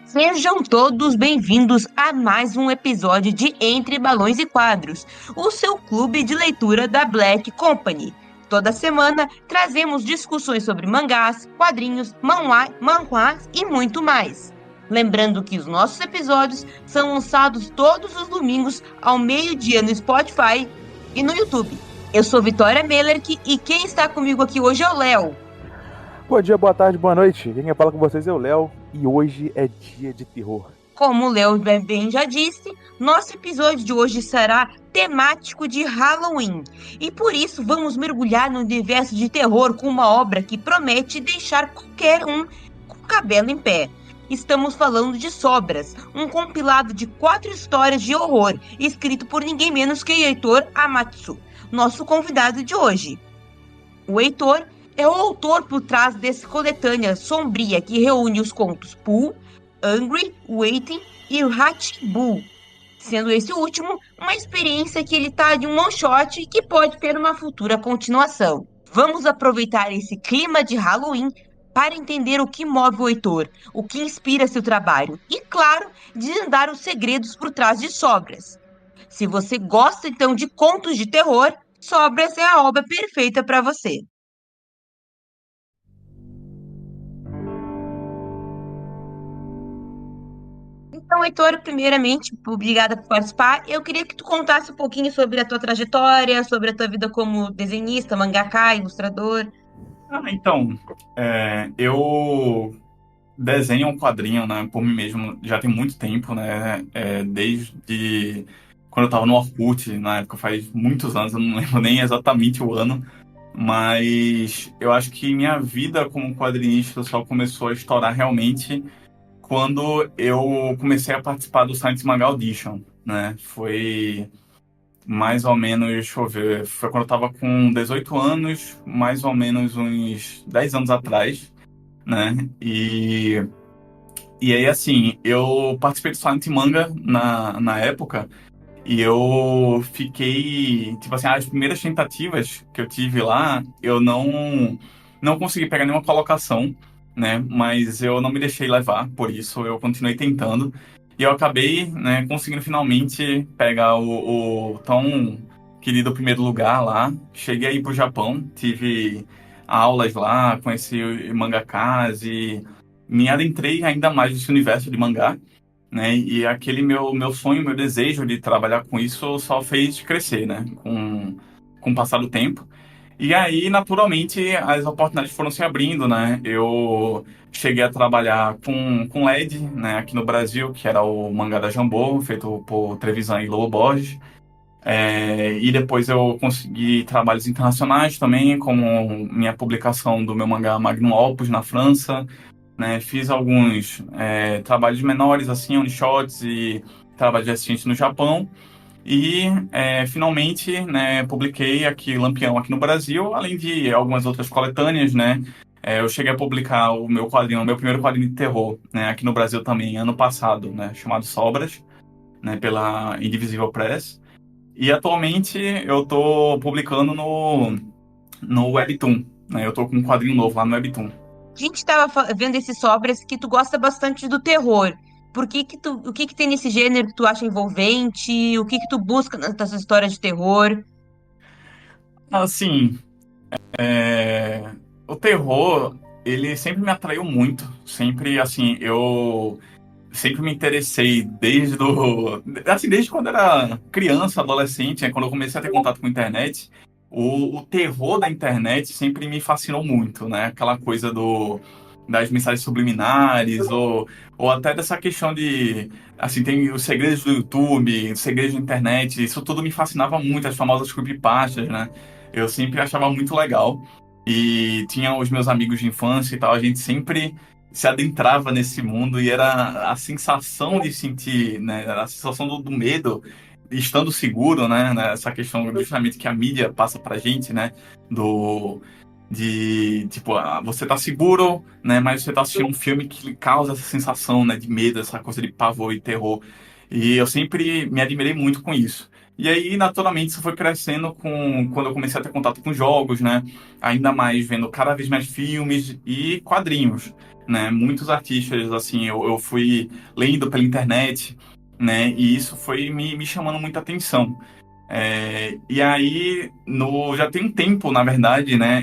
Sejam todos bem-vindos a mais um episódio de Entre Balões e Quadros, o seu clube de leitura da Black Company. Toda semana trazemos discussões sobre mangás, quadrinhos, manhwas e muito mais. Lembrando que os nossos episódios são lançados todos os domingos ao meio-dia no Spotify e no YouTube. Eu sou Vitória Mellerk e quem está comigo aqui hoje é o Léo. Bom dia, boa tarde, boa noite. Quem fala com vocês é o Léo e hoje é dia de terror. Como o Léo bem já disse, nosso episódio de hoje será temático de Halloween. E por isso vamos mergulhar no universo de terror com uma obra que promete deixar qualquer um com o cabelo em pé. Estamos falando de Sobras, um compilado de 4 histórias de horror, escrito por ninguém menos que Heitor Amatsu, nosso convidado de hoje. O Heitor é o autor por trás dessa coletânea sombria que reúne os contos Pooh, Angry, Waiting e Hatch-Bull, sendo esse último uma experiência que ele tá de um one-shot e que pode ter uma futura continuação. Vamos aproveitar esse clima de Halloween para entender o que move o Heitor, o que inspira seu trabalho e, claro, desvendar os segredos por trás de Sobras. Se você gosta então de contos de terror, Sobras é a obra perfeita para você. Então, Heitor, primeiramente, obrigada por participar. Eu queria que tu contasse um pouquinho sobre a tua trajetória, sobre a tua vida como desenhista, mangaka, ilustrador. Eu desenho um quadrinho, né, por mim mesmo já tem muito tempo, né, desde quando eu tava no Orkut, na época faz muitos anos, eu não lembro nem exatamente o ano, mas eu acho que minha vida como quadrinista só começou a estourar realmente quando eu comecei a participar do Science Manga Audition, né, foi mais ou menos, deixa eu ver, foi quando eu tava com 18 anos, mais ou menos uns 10 anos atrás, né? E aí, assim, eu participei do Silent Manga na época e eu fiquei, tipo assim, as primeiras tentativas que eu tive lá, eu não consegui pegar nenhuma colocação, né? Mas eu não me deixei levar por isso, eu continuei tentando. E eu acabei, né, conseguindo finalmente pegar o tão querido primeiro lugar lá. Cheguei aí pro Japão, tive aulas lá, conheci mangakas e me adentrei ainda mais nesse universo de mangá, né? E aquele meu sonho, meu desejo de trabalhar com isso só fez crescer, né? Com o passar do tempo. E aí, naturalmente, as oportunidades foram se abrindo, né? Eu cheguei a trabalhar com LED, né, aqui no Brasil, que era o mangá da Jambô, feito por Trevisan e Lobo Borges. E depois eu consegui trabalhos internacionais também, como minha publicação do meu mangá Magnum Opus na França, né? Fiz alguns trabalhos menores, assim, one-shots e trabalhos de assistente no Japão. E finalmente, né, publiquei aqui Lampião aqui no Brasil, além de algumas outras coletâneas, né? Eu cheguei a publicar o meu quadrinho, o meu primeiro quadrinho de terror, né, aqui no Brasil também, ano passado, né, chamado Sobras, né, pela Indivisível Press. E atualmente eu estou publicando no Webtoon, né? Eu estou com um quadrinho novo lá no Webtoon. A gente estava vendo esses Sobras que tu gosta bastante do terror. O que que tem nesse gênero que tu acha envolvente? O que que tu busca nas tuas histórias de terror? Assim, o terror, ele sempre me atraiu muito. Sempre, assim, eu sempre me interessei desde quando era criança, adolescente, né, quando eu comecei a ter contato com a internet. O terror da internet sempre me fascinou muito, né? Aquela coisa das mensagens subliminares, ou até dessa questão de, assim, tem os segredos do YouTube, os segredos da internet, isso tudo me fascinava muito, as famosas creepypastas, né? Eu sempre achava muito legal. E tinha os meus amigos de infância e tal, a gente sempre se adentrava nesse mundo e era a sensação de sentir, né? A sensação do medo, estando seguro, né? Essa questão justamente que a mídia passa pra gente, né? Do de tipo, você tá seguro, né? Mas você tá assistindo um filme que lhe causa essa sensação, né? De medo, essa coisa de pavor e terror. E eu sempre me admirei muito com isso. E aí, naturalmente, isso foi crescendo quando eu comecei a ter contato com jogos, né? Ainda mais vendo cada vez mais filmes e quadrinhos, né? Muitos artistas, assim, eu fui lendo pela internet, né? E isso foi me chamando muita atenção. E aí, já tem um tempo, na verdade, né?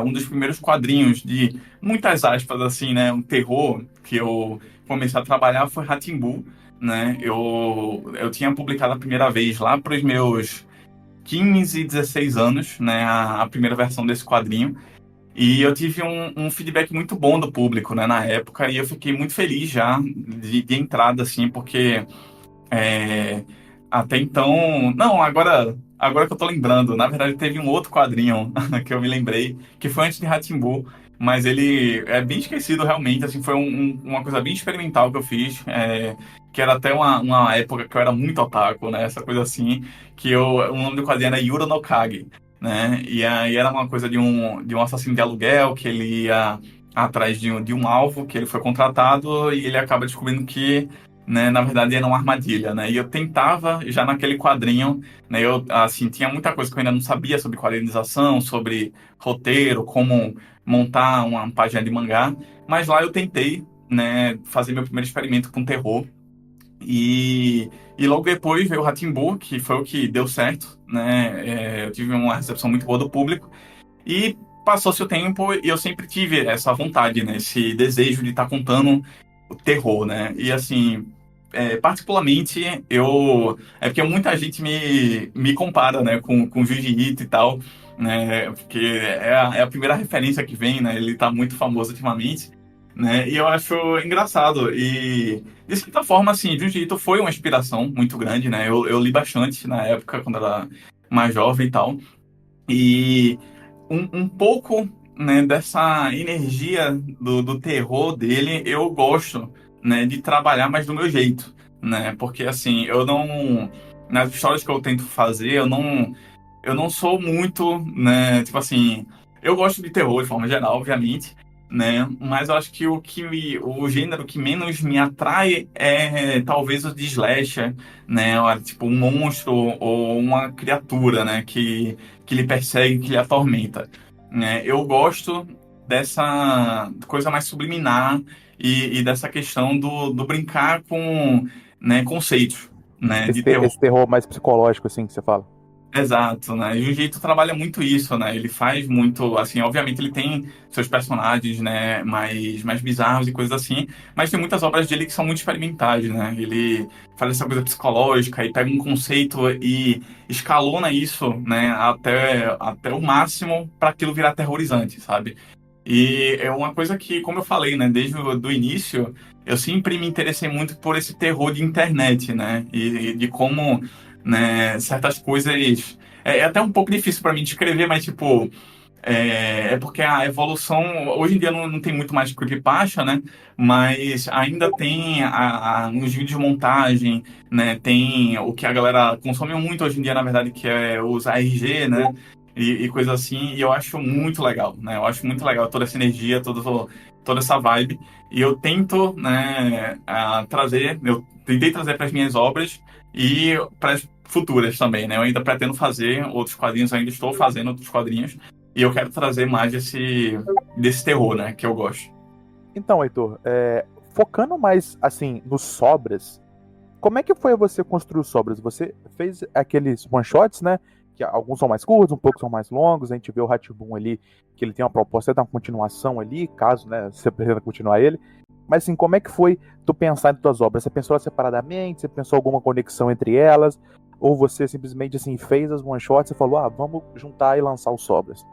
Um dos primeiros quadrinhos de muitas aspas, assim, né? Um terror que eu comecei a trabalhar foi rá tim né? Eu tinha publicado a primeira vez lá para os meus 15, 16 anos, né? A primeira versão desse quadrinho. E eu tive um feedback muito bom do público, né? Na época, e eu fiquei muito feliz já de entrada, assim, porque é, até então. Não, agora que eu tô lembrando, na verdade teve um outro quadrinho que eu me lembrei, que foi antes de rá tim mas ele é bem esquecido realmente, assim, foi uma coisa bem experimental que eu fiz, que era até uma época que eu era muito otaku, né? Essa coisa assim, o nome do quadrinho era Yuro no Kage, né? E aí era uma coisa de um assassino de aluguel que ele ia atrás de um alvo, que ele foi contratado e ele acaba descobrindo que, né, na verdade era uma armadilha, né? E eu tentava, já naquele quadrinho, né, eu, assim, tinha muita coisa que eu ainda não sabia sobre quadrinização, sobre roteiro, como montar uma página de mangá, mas lá eu tentei, né, fazer meu primeiro experimento com terror, e logo depois veio o rá tim que foi o que deu certo, né? Eu tive uma recepção muito boa do público, e passou-se o tempo e eu sempre tive essa vontade, né? Esse desejo de estar contando o terror, né? E assim, particularmente, é porque muita gente me compara, né, com o Junji Ito e tal, né? Porque é a primeira referência que vem, né? Ele tá muito famoso ultimamente, né? E eu acho engraçado. E, de certa forma, assim, Junji Ito foi uma inspiração muito grande, né? Eu li bastante na época, quando era mais jovem e tal. E um pouco, né, dessa energia do terror dele, eu gosto, né, de trabalhar mais do meu jeito, né? Porque assim, eu não nas histórias que eu tento fazer, eu não sou muito, né, tipo assim, eu gosto de terror de forma geral, obviamente, né? Mas eu acho que o gênero que menos me atrai é talvez o de slasher, né? Tipo um monstro ou uma criatura, né, que lhe persegue, que lhe atormenta, né? Eu gosto dessa coisa mais subliminar e dessa questão do brincar com, né, conceitos, né, de terror. Esse terror mais psicológico, assim, que você fala. Exato, né? E o Jiu-Jitsu trabalha muito isso, né? Ele faz muito, assim, obviamente ele tem seus personagens, né, mais bizarros e coisas assim, mas tem muitas obras dele que são muito experimentais, né? Ele faz essa coisa psicológica e pega um conceito e escalona isso, né, até o máximo para aquilo virar aterrorizante, sabe? E é uma coisa que, como eu falei, né, desde o do início, eu sempre me interessei muito por esse terror de internet, né? E de como, né, certas coisas. É até um pouco difícil para mim descrever, mas, tipo, é porque a evolução. Hoje em dia não tem muito mais creepypasta, né? Mas ainda tem os vídeos de montagem, né? Tem o que a galera consome muito hoje em dia, na verdade, que é os ARG, né? E coisa assim. E eu acho muito legal, né? Eu acho muito legal toda essa energia, toda essa vibe. E eu tento, né, trazer. Eu tentei trazer para as minhas obras e para as futuras também, né? Eu ainda pretendo fazer outros quadrinhos, ainda estou fazendo outros quadrinhos. E eu quero trazer mais desse terror, né? Que eu gosto. Então, Heitor, focando mais, assim, nos sobras, como é que foi você construir os sobras? Você fez aqueles one-shots, né? Que alguns são mais curtos, um pouco são mais longos. A gente vê o Hatboom ali, que ele tem uma proposta de uma continuação ali, caso, né, você pretenda continuar ele. Mas, assim, como é que foi tu pensar em tuas obras? Você pensou separadamente? Você pensou alguma conexão entre elas? Ou você simplesmente, assim, fez as one-shots e falou, vamos juntar e lançar os sobras?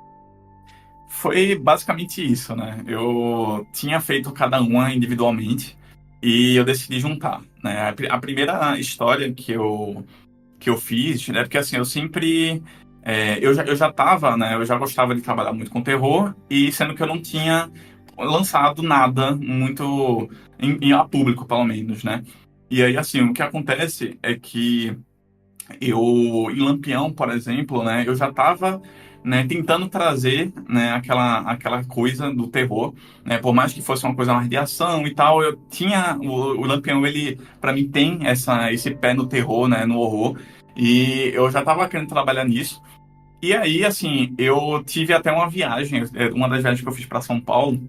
Foi basicamente isso, né? Eu tinha feito cada uma individualmente e eu decidi juntar, né? A primeira história que eu fiz, né? Porque assim, eu sempre. Eu já tava, né? Eu já gostava de trabalhar muito com terror, e sendo que eu não tinha lançado nada muito a público, pelo menos, né? E aí, assim, o que acontece é que Em Lampião, por exemplo, né, eu já estava, né, tentando trazer, né, aquela coisa do terror, né, por mais que fosse uma coisa mais de ação e tal, eu tinha o Lampião, ele para mim tem esse pé no terror, né, no horror, e eu já estava querendo trabalhar nisso. E aí, assim, eu tive até uma viagem, uma das viagens que eu fiz para São Paulo,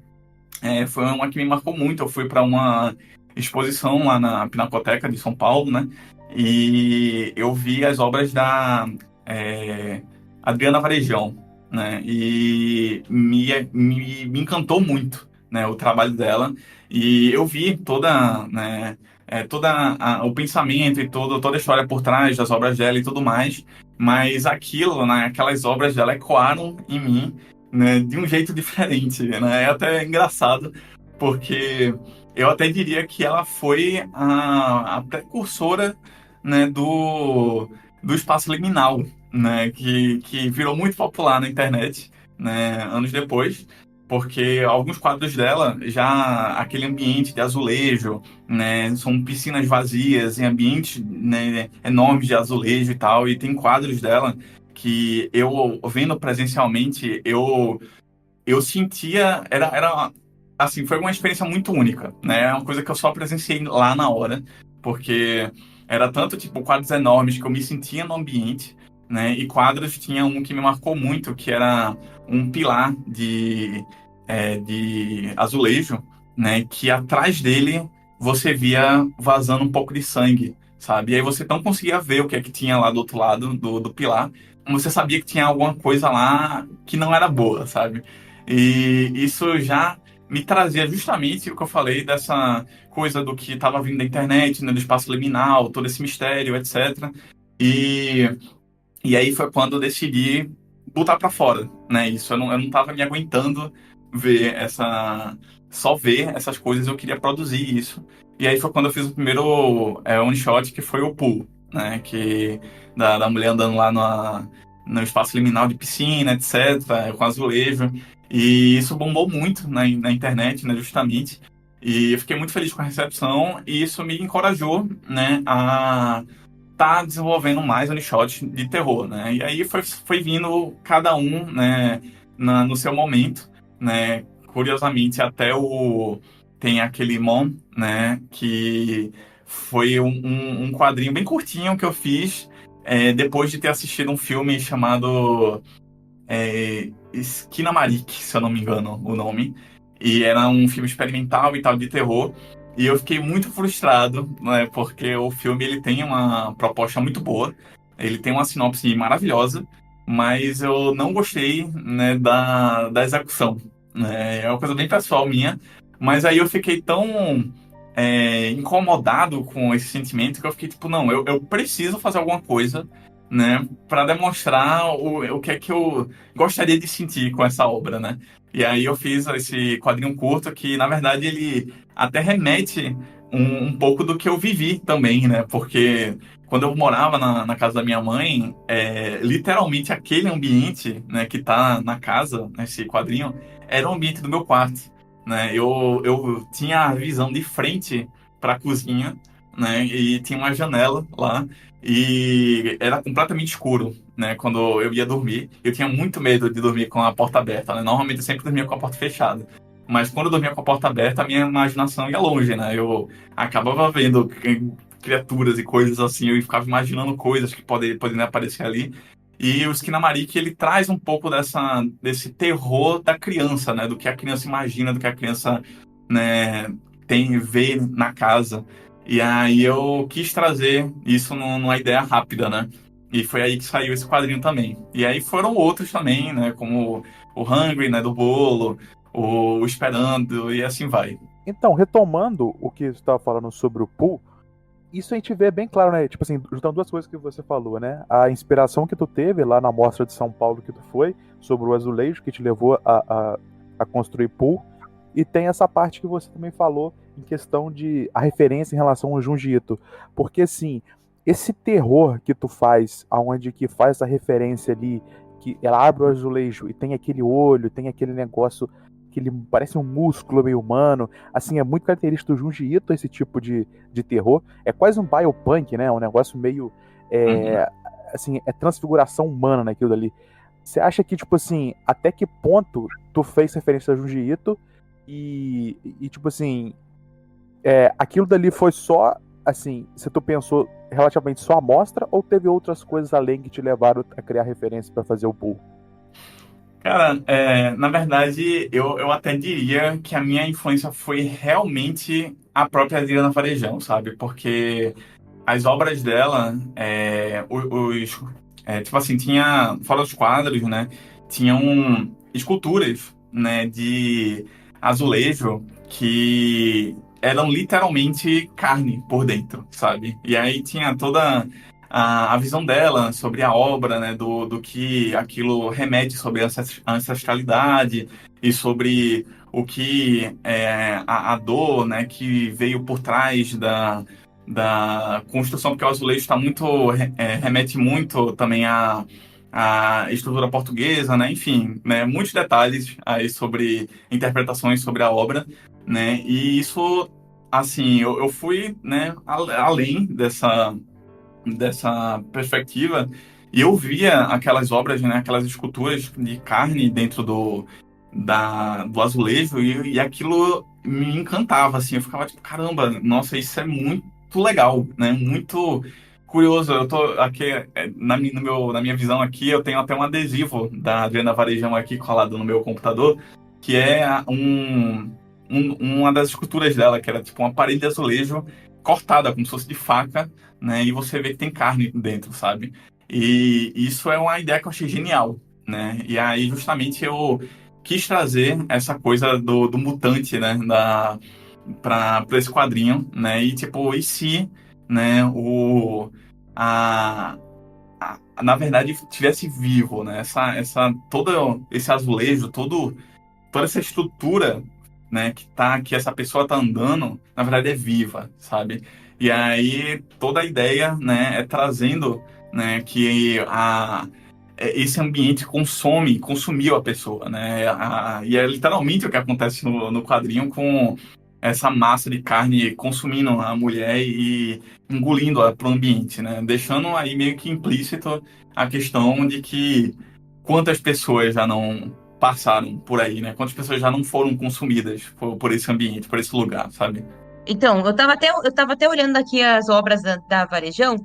foi uma que me marcou muito. Eu fui para uma exposição lá na Pinacoteca de São Paulo, né? E eu vi as obras da é, Adriana Varejão, né? E me encantou muito, né? O trabalho dela. E eu vi toda, né? O pensamento e toda a história por trás das obras dela e tudo mais. Mas aquilo, né? Aquelas obras dela ecoaram em mim, né, de um jeito diferente, né? É até engraçado, porque eu até diria que ela foi a precursora, né, do espaço liminal, né, que virou muito popular na internet, né, anos depois, porque alguns quadros dela, já aquele ambiente de azulejo, né, são piscinas vazias em ambientes, né, enormes de azulejo e tal, e tem quadros dela que eu vendo presencialmente, eu sentia, era assim, foi uma experiência muito única, né? É uma coisa que eu só presenciei lá na hora, porque era tanto tipo quadros enormes que eu me sentia no ambiente, né? E quadros tinha um que me marcou muito, que era um pilar de azulejo, né? Que atrás dele você via vazando um pouco de sangue, sabe? E aí você não conseguia ver o que é que tinha lá do outro lado do pilar, mas você sabia que tinha alguma coisa lá que não era boa, sabe? E isso já me trazia justamente o que eu falei dessa coisa do que estava vindo da internet, né, do espaço liminal, todo esse mistério, etc. E, e aí foi quando eu decidi botar para fora, né? Isso eu não tava me aguentando ver só ver essas coisas, eu queria produzir isso. E aí foi quando eu fiz o primeiro one shot, que foi o Pool, né? Que da mulher andando lá no espaço liminal de piscina, etc., com azulejo. E isso bombou muito na internet, né? Justamente. E eu fiquei muito feliz com a recepção e isso me encorajou, né? A tá desenvolvendo mais one shot de terror, né? E aí foi vindo cada um, né, no seu momento, né? Curiosamente, até tem aquele Mon, né, que foi um quadrinho bem curtinho que eu fiz depois de ter assistido um filme chamado Skinamarik, se eu não me engano o nome. E era um filme experimental e tal de terror. E eu fiquei muito frustrado, né, porque o filme ele tem uma proposta muito boa, ele tem uma sinopse maravilhosa, mas eu não gostei, né, da execução. Né? É uma coisa bem pessoal minha, mas aí eu fiquei tão incomodado com esse sentimento que eu fiquei tipo, não, eu preciso fazer alguma coisa, né, para demonstrar o que é que eu gostaria de sentir com essa obra, né? E aí eu fiz esse quadrinho curto que, na verdade, ele até remete um pouco do que eu vivi também, né? Porque quando eu morava na casa da minha mãe, literalmente aquele ambiente, né, que tá na casa, nesse quadrinho, era o ambiente do meu quarto, né? Eu tinha a visão de frente para a cozinha, né? E tinha uma janela lá e era completamente escuro, né? Quando eu ia dormir, eu tinha muito medo de dormir com a porta aberta, né? Normalmente eu sempre dormia com a porta fechada. Mas quando eu dormia com a porta aberta, a minha imaginação ia longe, né? Eu acabava vendo criaturas e coisas assim, eu ficava imaginando coisas que poderiam aparecer ali. E o Skinamarik, ele traz um pouco desse terror da criança, né? Do que a criança imagina, do que a criança, né, vê na casa. E aí eu quis trazer isso numa ideia rápida, né? E foi aí que saiu esse quadrinho também. E aí foram outros também, né? Como o Hungry, né? Do bolo, o Esperando, e assim vai. Então, retomando o que você estava falando sobre o Pooh, isso a gente vê bem claro, né? Tipo assim, juntando duas coisas que você falou, né? A inspiração que tu teve lá na Mostra de São Paulo que tu foi, sobre o azulejo, que te levou a construir Pooh. E tem essa parte que você também falou em questão de a referência em relação ao Junji Ito. Porque, assim, esse terror que tu faz, aonde que faz essa referência ali, que ela abre o azulejo e tem aquele olho, tem aquele negócio que ele parece um músculo meio humano, assim, é muito característico do Junji Ito esse tipo de terror. É quase um biopunk, né? Um negócio meio Uhum. assim, é transfiguração humana naquilo dali. Você acha que, tipo assim, até que ponto tu fez referência a Junji Ito tipo assim, aquilo dali foi só, assim, se tu pensou relativamente só a amostra ou teve outras coisas além que te levaram a criar referência pra fazer o Bull? Cara, na verdade, eu até diria que a minha influência foi realmente a própria Adriana Varejão, sabe? Porque as obras dela, tipo assim, tinha, fora os quadros, né? Tinham esculturas, né, de azulejo que eram literalmente carne por dentro, sabe? E aí tinha toda a visão dela sobre a obra, né, do que aquilo remete sobre a ancestralidade e sobre o que a dor, né, que veio por trás da construção, porque o azulejo está muito, remete muito também à estrutura portuguesa, né? Enfim, né? Muitos detalhes aí sobre interpretações sobre a obra, né? E isso, assim, eu fui, né, além dessa perspectiva e eu via aquelas obras, né? Aquelas esculturas de carne dentro do azulejo e aquilo me encantava, assim. Eu ficava tipo, caramba, nossa, isso é muito legal, né? Muito curioso. Eu tô aqui, na minha visão aqui, eu tenho até um adesivo da Adriana Varejão aqui colado no meu computador, que é uma das esculturas dela, que era tipo uma parede de azulejo cortada, como se fosse de faca, né? E você vê que tem carne dentro, sabe? E isso é uma ideia que eu achei genial, né? E aí, justamente, eu quis trazer essa coisa do mutante, né, para esse quadrinho, né, e tipo, e se, né, a, na verdade, tivesse vivo, né, todo esse azulejo, toda essa estrutura, né, que essa pessoa tá andando, na verdade é viva, sabe? E aí toda a ideia, né, é trazendo, né, que esse ambiente consumiu a pessoa, né? E é literalmente o que acontece no quadrinho com essa massa de carne consumindo a mulher e engolindo-a para o ambiente, né? Deixando aí meio que implícito a questão de que quantas pessoas já não passaram por aí, né? Quantas pessoas já não foram consumidas por esse ambiente, por esse lugar, sabe? Então, eu tava até olhando aqui as obras da Varejão,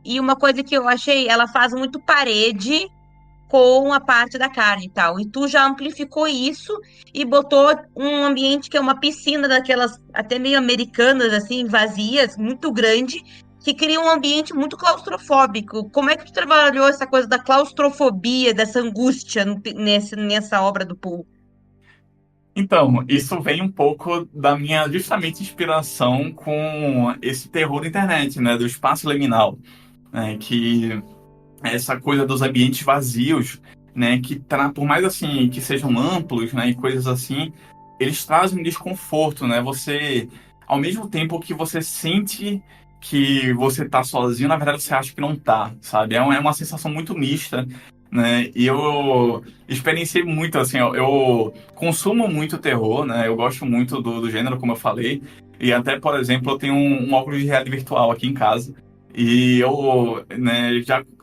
e uma coisa que eu achei, ela faz muito parede com a parte da carne e tal. E tu já amplificou isso e botou um ambiente que é uma piscina daquelas até meio americanas, assim, vazias, muito grande, que cria um ambiente muito claustrofóbico. Como é que tu trabalhou essa coisa da claustrofobia, dessa angústia nessa obra do Poe? Então, isso vem um pouco da minha, justamente, inspiração com esse terror da internet, né? Do espaço liminal, né? Que essa coisa dos ambientes vazios, né, por mais assim que sejam amplos, né, e coisas assim, eles trazem um desconforto, né? Você, ao mesmo tempo que você sente que você tá sozinho, na verdade você acha que não tá, sabe? É uma sensação muito mista, né? E eu experienciei muito, assim, eu consumo muito terror, né? Eu gosto muito do gênero, como eu falei, e até, por exemplo, eu tenho um óculos de realidade virtual aqui em casa. E eu, né,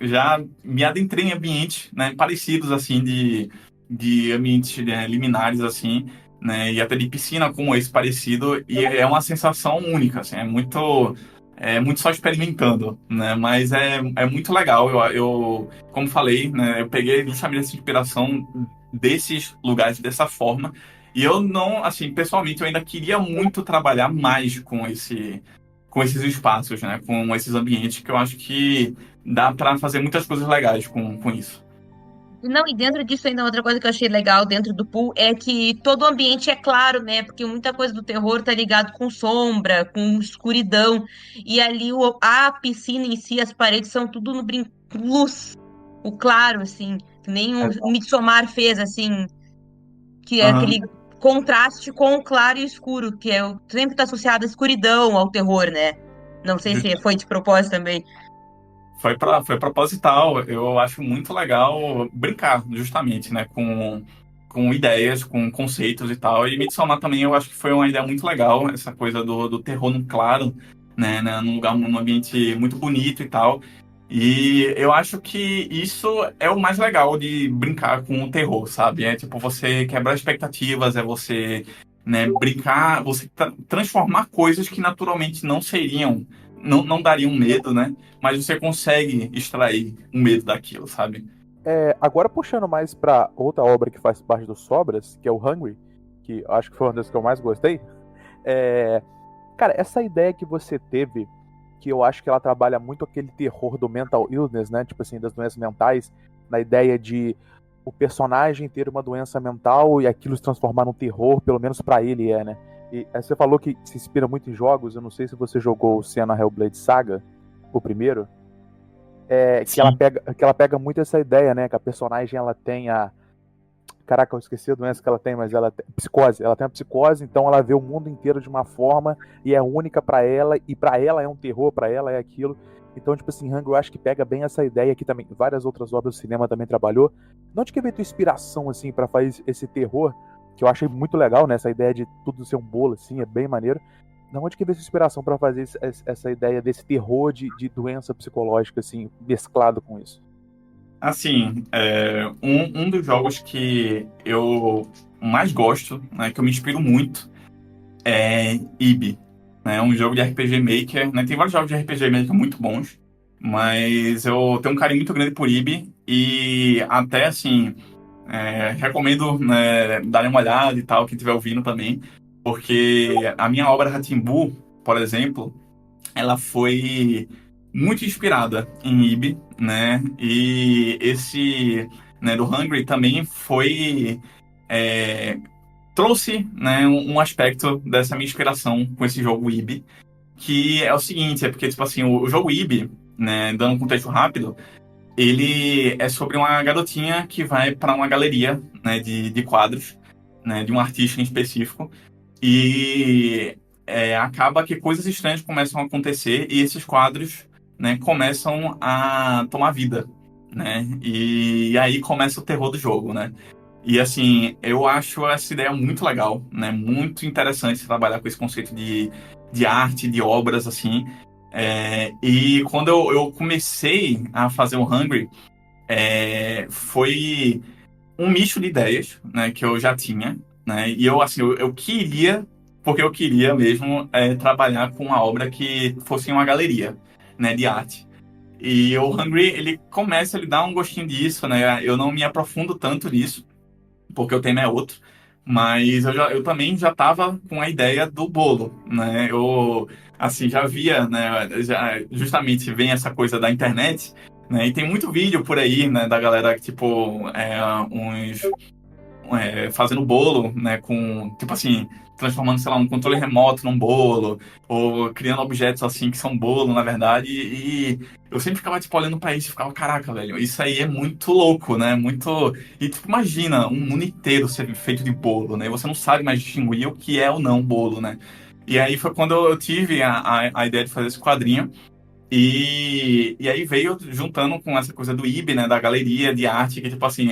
já me adentrei em ambientes, né, parecidos, assim, de ambientes, né, liminares, assim, né, e até de piscina como esse parecido, e é uma sensação única, assim, é muito só experimentando, né, mas é muito legal, como falei, né, eu peguei justamente essa inspiração desses lugares dessa forma, e eu não, assim, pessoalmente, eu ainda queria muito trabalhar mais com esses espaços, né? Com esses ambientes que eu acho que dá para fazer muitas coisas legais com isso. Não, e dentro disso ainda outra coisa que eu achei legal dentro do pool é que todo o ambiente é claro, né? Porque muita coisa do terror tá ligado com sombra, com escuridão. E ali a piscina em si, as paredes são tudo no brinco, luz, o claro, assim, que nem o Midsommar fez, assim, que é Aham. aquele contraste com o claro e o escuro, que sempre tá associado à escuridão, ao terror, né? Não sei se foi de propósito também. Foi proposital. Eu acho muito legal brincar, justamente, né? Com ideias, com conceitos e tal. E Midsommar também eu acho que foi uma ideia muito legal, essa coisa do terror no claro, né? Num lugar, num ambiente muito bonito e tal. E eu acho que isso é o mais legal de brincar com o terror, sabe? É tipo você quebrar expectativas, é você, né, brincar, você transformar coisas que naturalmente não seriam, não dariam medo, né? Mas você consegue extrair o medo daquilo, sabe? Agora puxando mais pra outra obra que faz parte dos Sobras, que é o Hungry, que eu acho que foi uma das que eu mais gostei. É, Cara, essa ideia que você teve, que eu acho que ela trabalha muito aquele terror do mental illness, né? Tipo assim, das doenças mentais, na ideia de o personagem ter uma doença mental e aquilo se transformar num terror, pelo menos pra ele né? E aí você falou que se inspira muito em jogos, eu não sei se você jogou o Senna Hellblade Saga, o primeiro, Sim. que ela pega muito essa ideia, né? Que a personagem ela tem a. Caraca, eu esqueci a doença que ela tem, mas ela tem psicose. Ela tem a psicose, então ela vê o mundo inteiro de uma forma e é única pra ela, e pra ela é um terror, pra ela é aquilo. Então, tipo assim, Hunger eu acho que pega bem essa ideia que também várias outras obras do cinema também trabalhou. De onde que veio tua inspiração, assim, pra fazer esse terror, que eu achei muito legal, né? Essa ideia de tudo ser um bolo, assim, é bem maneiro. De onde que veio essa inspiração pra fazer essa ideia desse terror de doença psicológica, assim, mesclado com isso? Assim, um dos jogos que eu mais gosto, né, que eu me inspiro muito, é Ibi. Né, é um jogo de RPG Maker, né? Tem vários jogos de RPG Maker muito bons, mas eu tenho um carinho muito grande por Ibi e até assim, recomendo, né, darem uma olhada e tal, quem estiver ouvindo também, porque a minha obra Rá-Tim por exemplo, ela foi muito inspirada em Ibi, né? E esse, né, do Hungry também foi é, trouxe, né, um aspecto dessa minha inspiração com esse jogo Ibi, que é o seguinte, é porque tipo assim, o jogo Ibi, né, dando um contexto rápido, ele é sobre uma garotinha que vai para uma galeria, né, de quadros, né, de um artista em específico. E acaba que coisas estranhas começam a acontecer e esses quadros, né, começam a tomar vida, né? E aí começa o terror do jogo, né? E assim, eu acho essa ideia muito legal, né? Muito interessante trabalhar com esse conceito de arte, de obras, assim. E quando eu comecei a fazer o Hungry, foi um misto de ideias, né, que eu já tinha, né, e eu, assim, eu queria, porque eu queria mesmo trabalhar com uma obra que fosse uma galeria, né, de arte. E o Hungry, ele começa, ele dá um gostinho disso, né, eu não me aprofundo tanto nisso, porque o tema é outro, mas eu também já estava com a ideia do bolo, né, eu, assim, já via, né, justamente vem essa coisa da internet, né, e tem muito vídeo por aí, né, da galera que, tipo, uns fazendo bolo, né, com, tipo assim, transformando, sei lá, um controle remoto num bolo, ou criando objetos assim que são bolo, na verdade, e eu sempre ficava, tipo, olhando pra isso e ficava, caraca, velho, isso aí é muito louco, né, muito... E, tipo, imagina um mundo inteiro ser feito de bolo, né, e você não sabe mais distinguir o que é ou não bolo, né. E aí foi quando eu tive a ideia de fazer esse quadrinho, e aí veio juntando com essa coisa do IB, né, da galeria de arte, que tipo assim,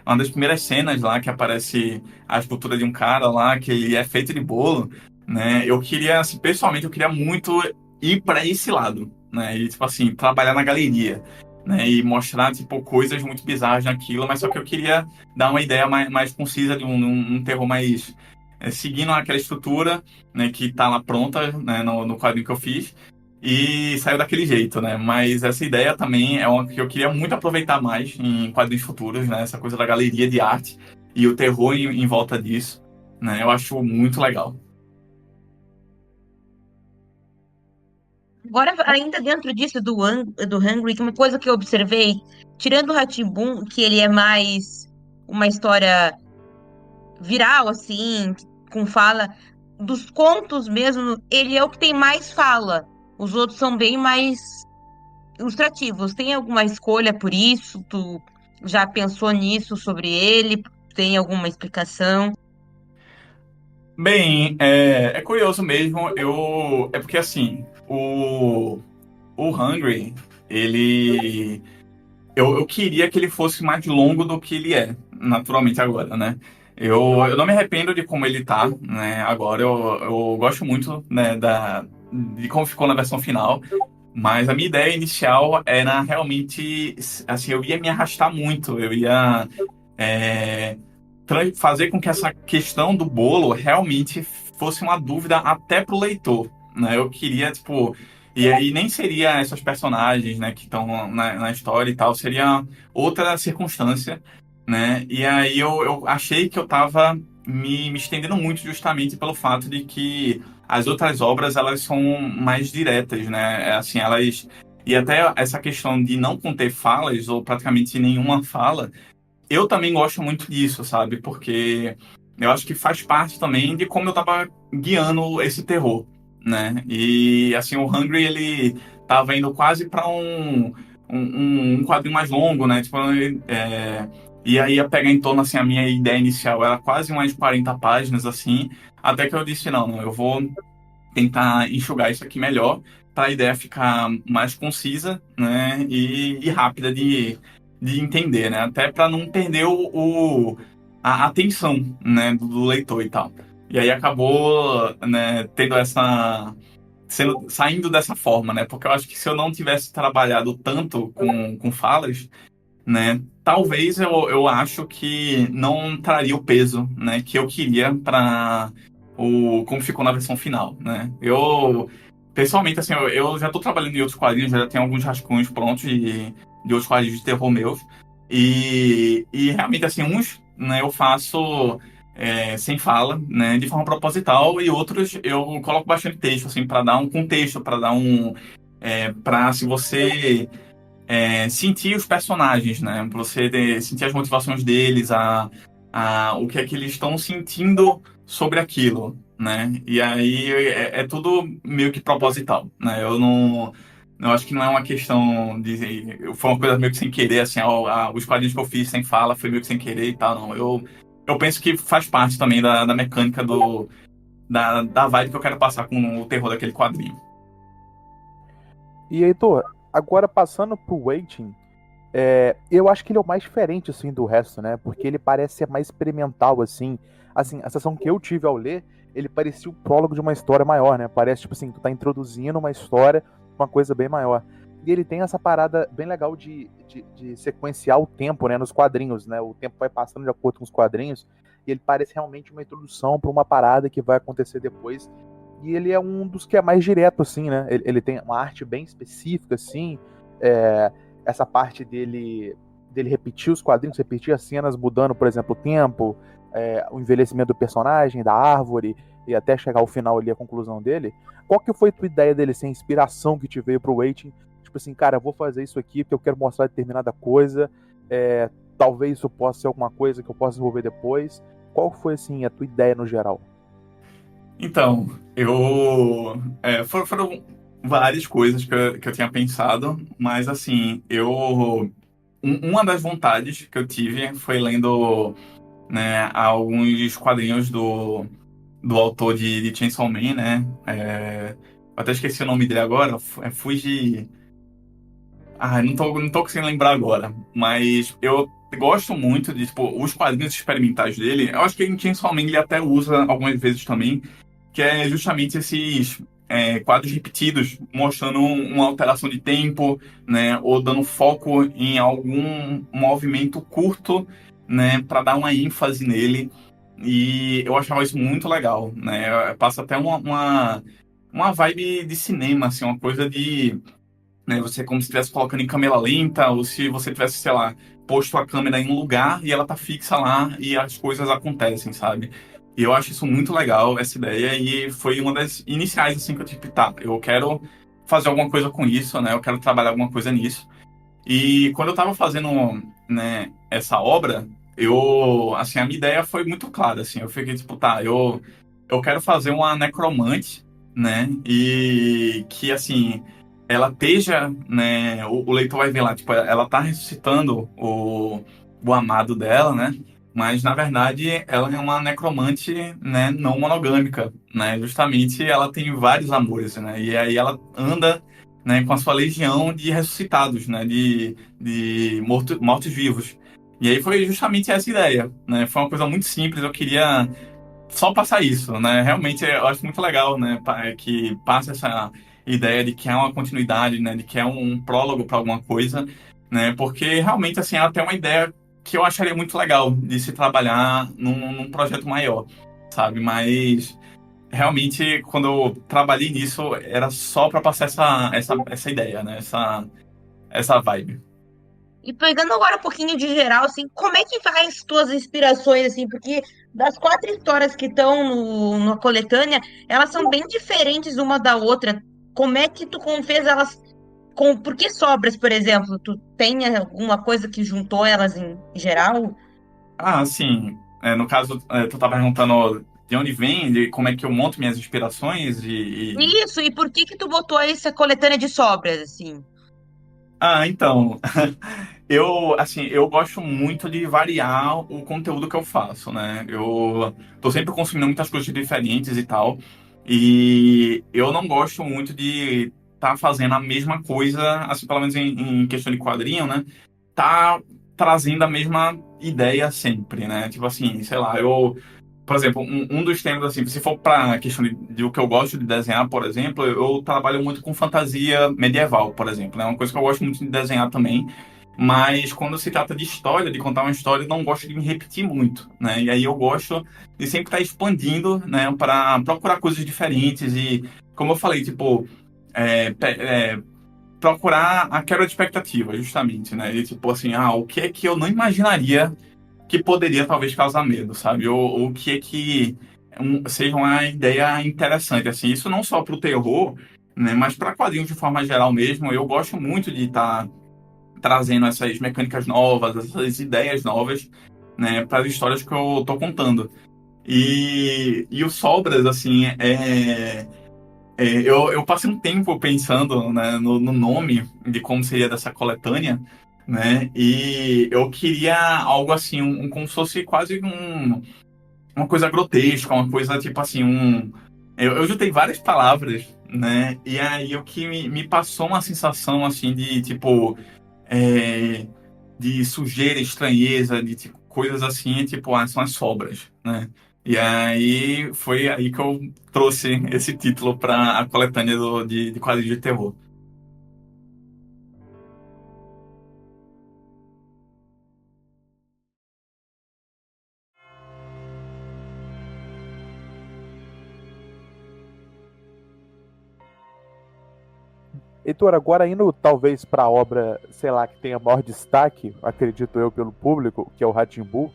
uma das primeiras cenas lá que aparece a escultura de um cara lá, que ele é feito de bolo, né, eu queria, assim, pessoalmente, eu queria muito ir para esse lado, né, e tipo assim, trabalhar na galeria, né, e mostrar, tipo, coisas muito bizarras naquilo, mas só que eu queria dar uma ideia mais concisa de um terror mais... seguindo aquela estrutura, né, que tá lá pronta, né, no quadrinho que eu fiz, e saiu daquele jeito, né? Mas essa ideia também é uma que eu queria muito aproveitar mais em quadrinhos futuros, né? Essa coisa da galeria de arte e o terror em volta disso, né? Eu acho muito legal. Agora, ainda dentro disso do Hungry, que uma coisa que eu observei, tirando o rá que ele é mais uma história viral, assim, com fala, dos contos mesmo, ele é o que tem mais fala. Os outros são bem mais ilustrativos. Tem alguma escolha por isso? Tu já pensou nisso sobre ele? Tem alguma explicação? Bem, é curioso mesmo. É porque assim, o Hungry, ele eu queria que ele fosse mais longo do que ele é, naturalmente agora, né? Eu não me arrependo de como ele tá, né? Agora eu gosto muito, né, de como ficou na versão final. Mas a minha ideia inicial era realmente, assim, eu ia me arrastar muito, eu ia é, fazer com que essa questão do bolo realmente fosse uma dúvida até pro leitor, né? Eu queria, tipo, e aí nem seria essas personagens, né, que estão na história e tal, seria outra circunstância, né? E aí eu achei que eu tava me estendendo muito justamente pelo fato de que as outras obras, elas são mais diretas, né? Assim, elas... E até essa questão de não conter falas, ou praticamente nenhuma fala, eu também gosto muito disso, sabe? Porque eu acho que faz parte também de como eu tava guiando esse terror, né? E, assim, o Hungry, ele tava indo quase para um quadrinho mais longo, né? Tipo, e aí ia pegar em torno, assim, a minha ideia inicial era quase umas 40 páginas, assim, até que eu disse, não, eu vou tentar enxugar isso aqui melhor para a ideia ficar mais concisa, né, e rápida de entender, né, até para não perder a atenção, né, do leitor e tal. E aí acabou, né, tendo saindo dessa forma, né, porque eu acho que se eu não tivesse trabalhado tanto com falas, né, talvez eu acho que não traria o peso, né, que eu queria para como ficou na versão final, né? Eu, pessoalmente, assim, eu já tô trabalhando em outros quadrinhos, já tenho alguns rascunhos prontos de outros quadrinhos de terror meus, e realmente, assim, uns, né, eu faço sem fala, né, de forma proposital, e outros eu coloco bastante texto, assim, para dar um contexto, para dar para se você sentir os personagens, né? Você sentir as motivações deles, o que é que eles estão sentindo sobre aquilo, né? E aí é tudo meio que proposital, né? Eu acho que não é uma questão de... Foi uma coisa meio que sem querer, assim, os quadrinhos que eu fiz sem fala foi meio que sem querer e tal, não. Eu penso que faz parte também da mecânica da vibe que eu quero passar com o terror daquele quadrinho. E Heitor, agora passando pro Waiting, eu acho que ele é o mais diferente, assim, do resto, né? Porque ele parece ser mais experimental, assim. Assim, a sensação que eu tive ao ler, ele parecia o prólogo de uma história maior, né? Parece, tipo assim, tu tá introduzindo uma história, uma coisa bem maior. E ele tem essa parada bem legal de sequenciar o tempo, né? Nos quadrinhos, né? O tempo vai passando de acordo com os quadrinhos, e ele parece realmente uma introdução para uma parada que vai acontecer depois. E ele é um dos que é mais direto, assim, né? Ele tem uma arte bem específica, assim. Essa parte dele repetir os quadrinhos, repetir as cenas, mudando, por exemplo, o tempo, o envelhecimento do personagem, da árvore, e até chegar ao final ali, a conclusão dele. Qual que foi a tua ideia dele, assim, a inspiração que te veio pro Waiting? Tipo assim, cara, eu vou fazer isso aqui porque eu quero mostrar determinada coisa, talvez isso possa ser alguma coisa que eu possa desenvolver depois. Qual foi, assim, a tua ideia no geral? Então, foram várias coisas que eu tinha pensado, mas assim, uma das vontades que eu tive foi lendo, né, alguns quadrinhos do autor de Chainsaw Man, né? Eu até esqueci o nome dele agora, é Fuji. Ah, não tô conseguindo lembrar agora, mas eu gosto muito de, tipo, os quadrinhos experimentais dele. Eu acho que em Chainsaw Man ele até usa algumas vezes também, que é justamente esses quadros repetidos, mostrando uma alteração de tempo, né, ou dando foco em algum movimento curto, né, para dar uma ênfase nele. E eu achava isso muito legal, né? Passa até uma vibe de cinema, assim, uma coisa de, né, você como se estivesse colocando em câmera lenta, ou se você tivesse, sei lá, posto a câmera em um lugar e ela tá fixa lá e as coisas acontecem, sabe? E eu acho isso muito legal, essa ideia, e foi uma das iniciais, assim, que eu tive, tá, eu quero fazer alguma coisa com isso, né? Eu quero trabalhar alguma coisa nisso. E quando eu tava fazendo, né, essa obra, assim, a minha ideia foi muito clara, assim, eu fiquei tipo, tá, eu quero fazer uma necromante, né, e que, assim, ela esteja, né, o leitor vai ver lá, tipo, ela tá ressuscitando o amado dela, né, mas, na verdade, ela é uma necromante, né, não monogâmica, né, justamente ela tem vários amores, né, e aí ela anda, né, com a sua legião de ressuscitados, né, de mortos-vivos. E aí foi justamente essa ideia, né? Foi uma coisa muito simples, eu queria só passar isso, né? Realmente eu acho muito legal, né, que passa ideia de que é uma continuidade, né, de que é um prólogo para alguma coisa, né, porque realmente, assim, é até uma ideia que eu acharia muito legal de se trabalhar num projeto maior, sabe? Mas realmente, quando eu trabalhei nisso, era só para passar essa ideia, né, essa vibe. E pegando agora um pouquinho de geral, assim, como é que vai as tuas inspirações, assim? Porque das quatro histórias que estão na coletânea, elas são bem diferentes uma da outra. Como é que tu fez elas com... Por que sobras, por exemplo? Tu tem alguma coisa que juntou elas em geral? Ah, sim. No caso, tu tá perguntando de onde vem, de como é que eu monto minhas inspirações Isso, e por que tu botou essa coletânea de sobras, assim? Ah, então, assim, eu gosto muito de variar o conteúdo que eu faço, né? Eu tô sempre consumindo muitas coisas diferentes e tal, e eu não gosto muito de estar fazendo a mesma coisa, assim, pelo menos em questão de quadrinho, né? Tá trazendo a mesma ideia sempre, né? Tipo assim, sei lá, por exemplo, um dos temas, assim, se for para a questão de o que eu gosto de desenhar, por exemplo, eu trabalho muito com fantasia medieval, por exemplo, né? Uma coisa que eu gosto muito de desenhar também, mas quando se trata de história, de contar uma história, eu não gosto de me repetir muito, né? E aí eu gosto de sempre estar expandindo, né, para procurar coisas diferentes e, como eu falei, tipo, procurar a quebra de expectativa, justamente, né? E tipo assim, o que é que eu não imaginaria que poderia talvez causar medo, sabe? Ou o que é que seja uma ideia interessante, assim. Isso não só para o terror, né? Mas para quadrinhos de forma geral mesmo. Eu gosto muito de estar trazendo essas mecânicas novas, essas ideias novas, né? Para as histórias que eu tô contando. E o Sobras, assim, eu passei um tempo pensando, né, no nome de como seria dessa coletânea, né? E eu queria algo assim, como se fosse quase uma coisa grotesca, uma coisa tipo assim, eu juntei várias palavras, né? E aí o que me passou uma sensação assim de tipo é, de sujeira, estranheza, de tipo, coisas assim, tipo, são as sobras, né? E aí foi aí que eu trouxe esse título para a coletânea de quadrinhos de terror. Heitor, agora indo talvez para a obra, sei lá, que tenha maior destaque, acredito eu, pelo público, que é o Rá-Tim-Bum,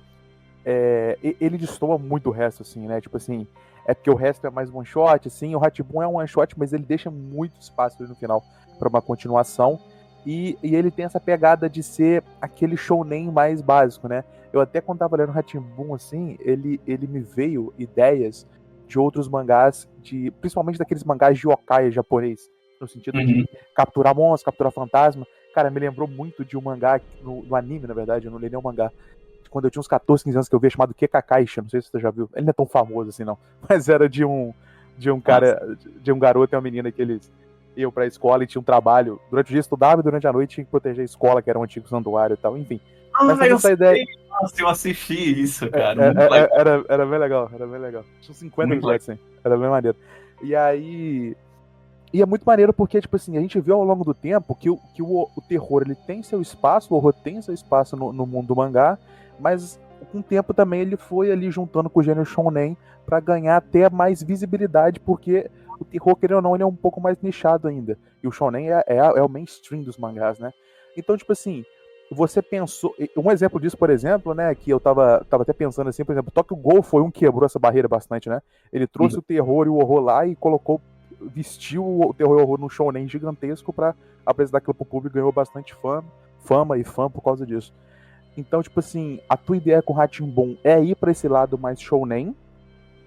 ele destoa muito o resto, assim, né? Tipo assim, é porque o resto é mais one shot, assim, o Rá-Tim-Bum é um one shot, mas ele deixa muito espaço ali no final para uma continuação. E ele tem essa pegada de ser aquele shounen mais básico, né? Eu até quando tava lendo Rá-Tim-Bum, assim, ele me veio ideias de outros mangás, principalmente daqueles mangás de yokai japonês, no sentido Uhum. de capturar monstros, capturar fantasma. Cara, me lembrou muito de um mangá, no anime, na verdade, eu não li nenhum mangá, quando eu tinha uns 14, 15 anos, que eu vi, chamado Kekakaisha, não sei se você já viu. Ele não é tão famoso assim, não. Mas era de um Nossa. cara, de um garoto e uma menina que eles iam pra escola e tinham um trabalho. Durante o dia estudava e durante a noite tinha que proteger a escola, que era um antigo santuário e tal, enfim. Mas Ah, tem eu essa ideia. sei. Nossa, eu assisti isso, cara. Muito legal. Era bem legal, era bem legal. Tinha uns 50 Muito legal. episódios, assim. Era bem maneiro. E aí. E é muito maneiro porque, tipo assim, a gente vê ao longo do tempo que o terror ele tem seu espaço, o horror tem seu espaço no mundo do mangá, mas com o tempo também ele foi ali juntando com o gênero shonen para ganhar até mais visibilidade, porque o terror, querendo ou não, ele é um pouco mais nichado ainda. E o shonen é o mainstream dos mangás, né? Então, tipo assim, você pensou. Um exemplo disso, por exemplo, né, que eu tava até pensando assim, por exemplo, Tokyo Ghoul foi um que quebrou essa barreira bastante, né? Ele trouxe o terror e o horror lá e colocou vestiu o terror e horror num shonen gigantesco para apresentar aquilo pro público, ganhou bastante fama e fã por causa disso. Então, tipo assim, a tua ideia com Rá-Tim-Bum é ir para esse lado mais shonen,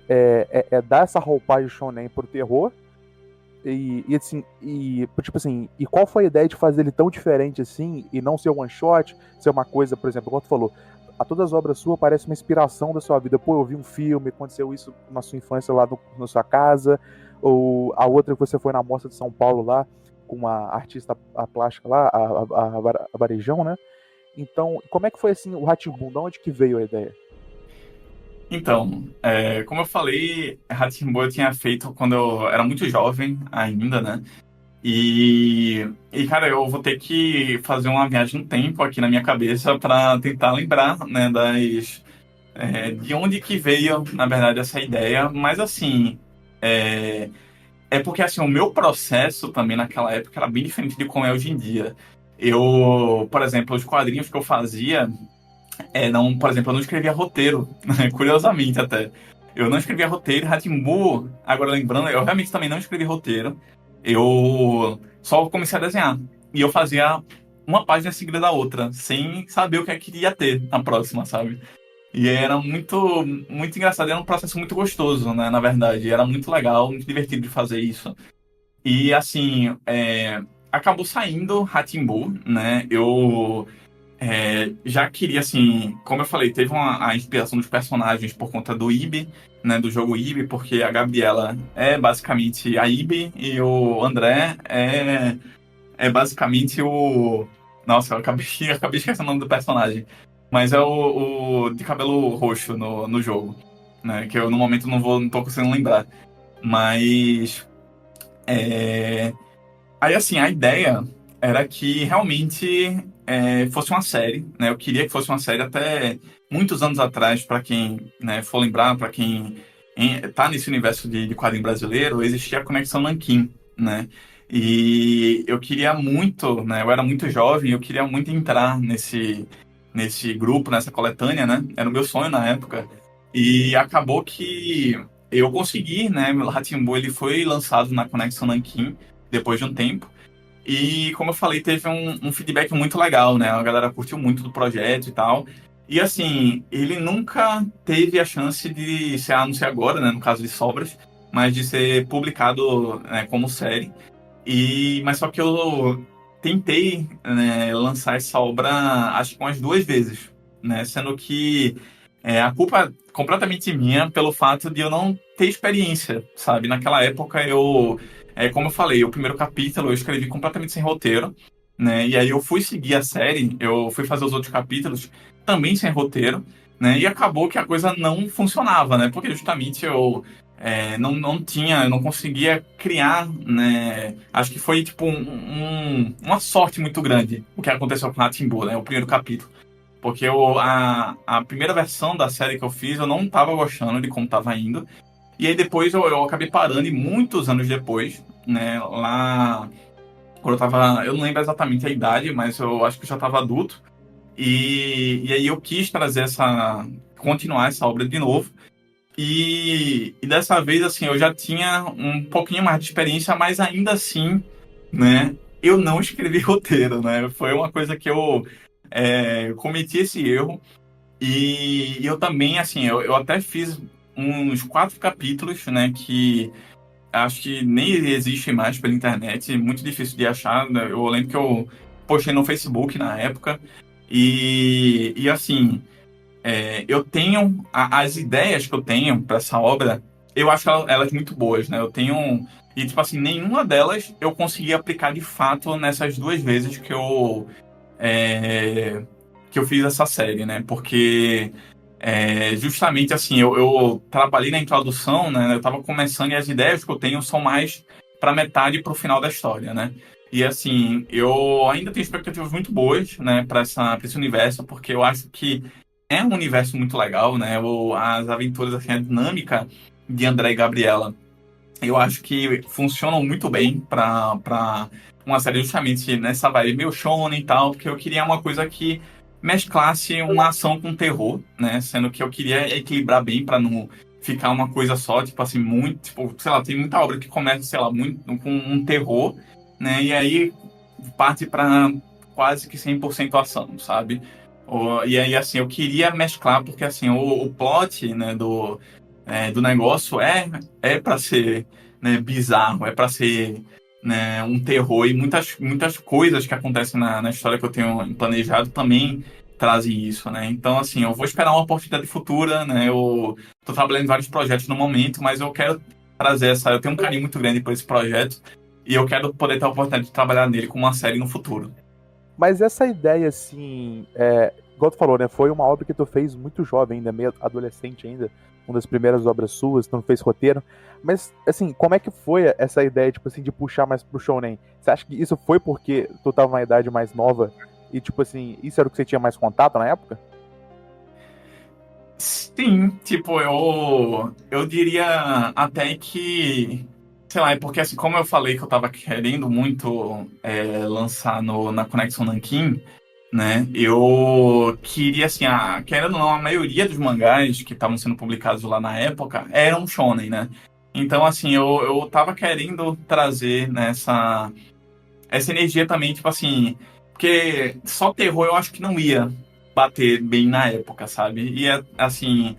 é dar essa roupagem shonen pro terror, assim, tipo assim, e qual foi a ideia de fazer ele tão diferente assim, e não ser one shot, ser uma coisa, por exemplo, como tu falou, a todas as obras suas parece uma inspiração da sua vida. Pô, eu vi um filme, aconteceu isso na sua infância lá na sua casa, ou a outra que você foi na Mostra de São Paulo lá, com uma artista a plástica lá, a Varejão, né? Então, como é que foi assim o Rá-Tim-Bum? De onde que veio a ideia? Então, como eu falei, Rá-Tim-Bum eu tinha feito quando eu era muito jovem ainda, né? Cara, eu vou ter que fazer uma viagem no tempo aqui na minha cabeça para tentar lembrar, né, de onde que veio, na verdade, essa ideia. Mas, assim, é porque, assim, o meu processo também naquela época era bem diferente de como é hoje em dia. Por exemplo, os quadrinhos que eu fazia, não, por exemplo, eu não escrevia roteiro, né, curiosamente até. Eu não escrevia roteiro, Rá-Tim-Bum, agora lembrando, eu realmente também não escrevi roteiro. Eu só comecei a desenhar. E eu fazia uma página seguida da outra, sem saber o que é que ia ter na próxima, sabe? E era muito, muito engraçado, era um processo muito gostoso, né, na verdade. Era muito legal, muito divertido de fazer isso. E, assim, acabou saindo Rá-Tim-Bum, né? Eu já queria, assim, como eu falei, teve a inspiração dos personagens por conta do Ibi, né, do jogo Ibi, porque a Gabriela é basicamente a Ibi e o André é basicamente o... Nossa, eu acabei, acabei esquecendo o nome do personagem. Mas é o de cabelo roxo no jogo, né, que eu no momento não tô conseguindo lembrar. Mas... Aí, assim, a ideia era que realmente fosse uma série, né? Eu queria que fosse uma série até muitos anos atrás, para quem, né, for lembrar, para quem tá nesse universo de quadrinho brasileiro, existia a Conexão Nanquim, né? E eu queria muito, né? Eu era muito jovem, eu queria muito entrar nesse grupo, nessa coletânea, né? Era o meu sonho na época. E acabou que eu consegui, né? O Rá-Tim-Bum, ele foi lançado na Conexão Nanquim depois de um tempo. E, como eu falei, teve um feedback muito legal, né? A galera curtiu muito do projeto e tal. E, assim, ele nunca teve a chance de ser, a não ser agora, né? No caso de Sobras, mas de ser publicado, né, como série. Mas só que eu tentei, né, lançar essa obra, acho que umas 2 vezes, né? Sendo que a culpa é completamente minha pelo fato de eu não ter experiência, sabe? Naquela época como eu falei, o primeiro capítulo eu escrevi completamente sem roteiro, né? E aí eu fui seguir a série, eu fui fazer os outros capítulos também sem roteiro, né? E acabou que a coisa não funcionava, né? Porque justamente não tinha, eu não conseguia criar, né? Acho que foi tipo uma sorte muito grande o que aconteceu com o Rá-Tim-Bum, né? O primeiro capítulo. Porque a primeira versão da série que eu fiz, eu não estava gostando de como estava indo. E aí depois eu acabei parando, e muitos anos depois, né, lá, quando eu tava, eu não lembro exatamente a idade, mas eu acho que eu já estava adulto, e aí eu quis continuar essa obra de novo, e dessa vez, assim, eu já tinha um pouquinho mais de experiência, mas ainda assim, né, eu não escrevi roteiro, né, foi uma coisa que eu cometi esse erro, e eu também, assim, eu até fiz uns 4 capítulos, né, que acho que nem existem mais pela internet, é muito difícil de achar, né? Eu lembro que eu postei no Facebook na época, e assim, eu tenho, as ideias que eu tenho para essa obra, eu acho elas muito boas, né, eu tenho, e tipo assim, nenhuma delas eu consegui aplicar de fato nessas 2 vezes que eu fiz essa série, né, porque... justamente assim, eu trabalhei na introdução, né? Eu estava começando, e as ideias que eu tenho são mais para metade para o final da história, né? E assim, eu ainda tenho expectativas muito boas, né, para esse universo, porque eu acho que é um universo muito legal, né? As aventuras, assim, a dinâmica de André e Gabriela, eu acho que funcionam muito bem para uma série justamente nessa vibe meio shonen e tal, porque eu queria uma coisa que mesclasse uma ação com terror, né? Sendo que eu queria equilibrar bem para não ficar uma coisa só, tipo assim, muito, tipo, sei lá, tem muita obra que começa, sei lá, muito com um terror, né? E aí parte para quase que 100% ação, sabe? E aí, assim, eu queria mesclar, porque assim, o plot, né, do negócio é para ser, né, bizarro, é para ser, né, um terror, e muitas coisas que acontecem na história que eu tenho planejado também trazem isso, né? Então, assim, eu vou esperar uma oportunidade futura, né? Eu tô trabalhando em vários projetos no momento, mas eu quero eu tenho um carinho muito grande por esse projeto, e eu quero poder ter a oportunidade de trabalhar nele com uma série no futuro. Mas essa ideia, assim, igual tu falou, né? Foi uma obra que tu fez muito jovem ainda, meio adolescente ainda. Uma das primeiras obras suas, tu não fez roteiro. Mas, assim, como é que foi essa ideia, tipo assim, de puxar mais pro shounen? Você acha que isso foi porque tu tava numa idade mais nova e, tipo assim, isso era o que você tinha mais contato na época? Sim, tipo, eu diria até que, sei lá, é porque assim, como eu falei que eu tava querendo muito lançar na Conexão Nankin, né, eu queria, assim, querendo ou não, a maioria dos mangás que estavam sendo publicados lá na época eram shonen, né? Então, assim, eu tava querendo trazer essa energia também, tipo assim, porque só terror eu acho que não ia bater bem na época, sabe? E assim,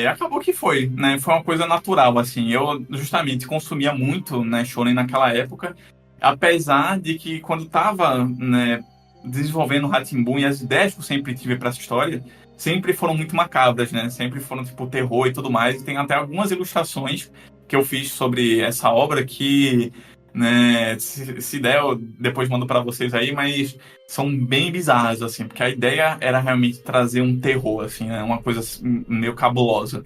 acabou que foi, né? Foi uma coisa natural, assim. Eu justamente consumia muito, né, shonen naquela época, apesar de que quando tava, né, desenvolvendo o Ratimbun e as ideias que eu sempre tive para essa história, sempre foram muito macabras, né? Sempre foram tipo terror e tudo mais. E tem até algumas ilustrações que eu fiz sobre essa obra que, né, se der, eu depois mando para vocês aí, mas são bem bizarras, assim, porque a ideia era realmente trazer um terror, assim, né? Uma coisa assim, meio cabulosa,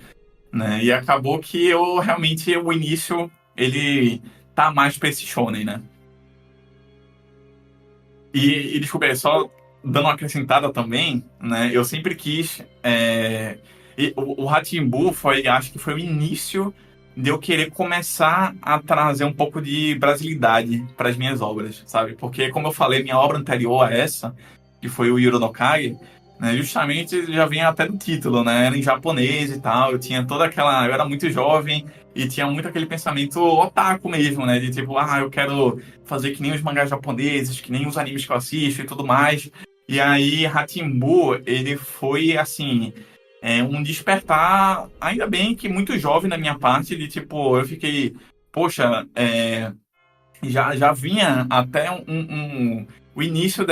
né? E acabou que eu realmente, o início, ele tá mais pra esse shonen, né? E desculpa, só dando uma acrescentada também, né? Eu sempre quis. E o Ratimbun foi, acho que foi o início de eu querer começar a trazer um pouco de brasilidade para as minhas obras, sabe? Porque, como eu falei, minha obra anterior a essa, que foi o Yuru no Kage, né, justamente já vinha até do título, né? Era em japonês e tal. Eu tinha toda aquela. Eu era muito jovem e tinha muito aquele pensamento otaku mesmo, né? De tipo, eu quero fazer que nem os mangás japoneses, que nem os animes que eu assisto e tudo mais. E aí, Ratimbun, ele foi, assim, um despertar, ainda bem que muito jovem da minha parte, de tipo, eu fiquei, poxa, já vinha até o início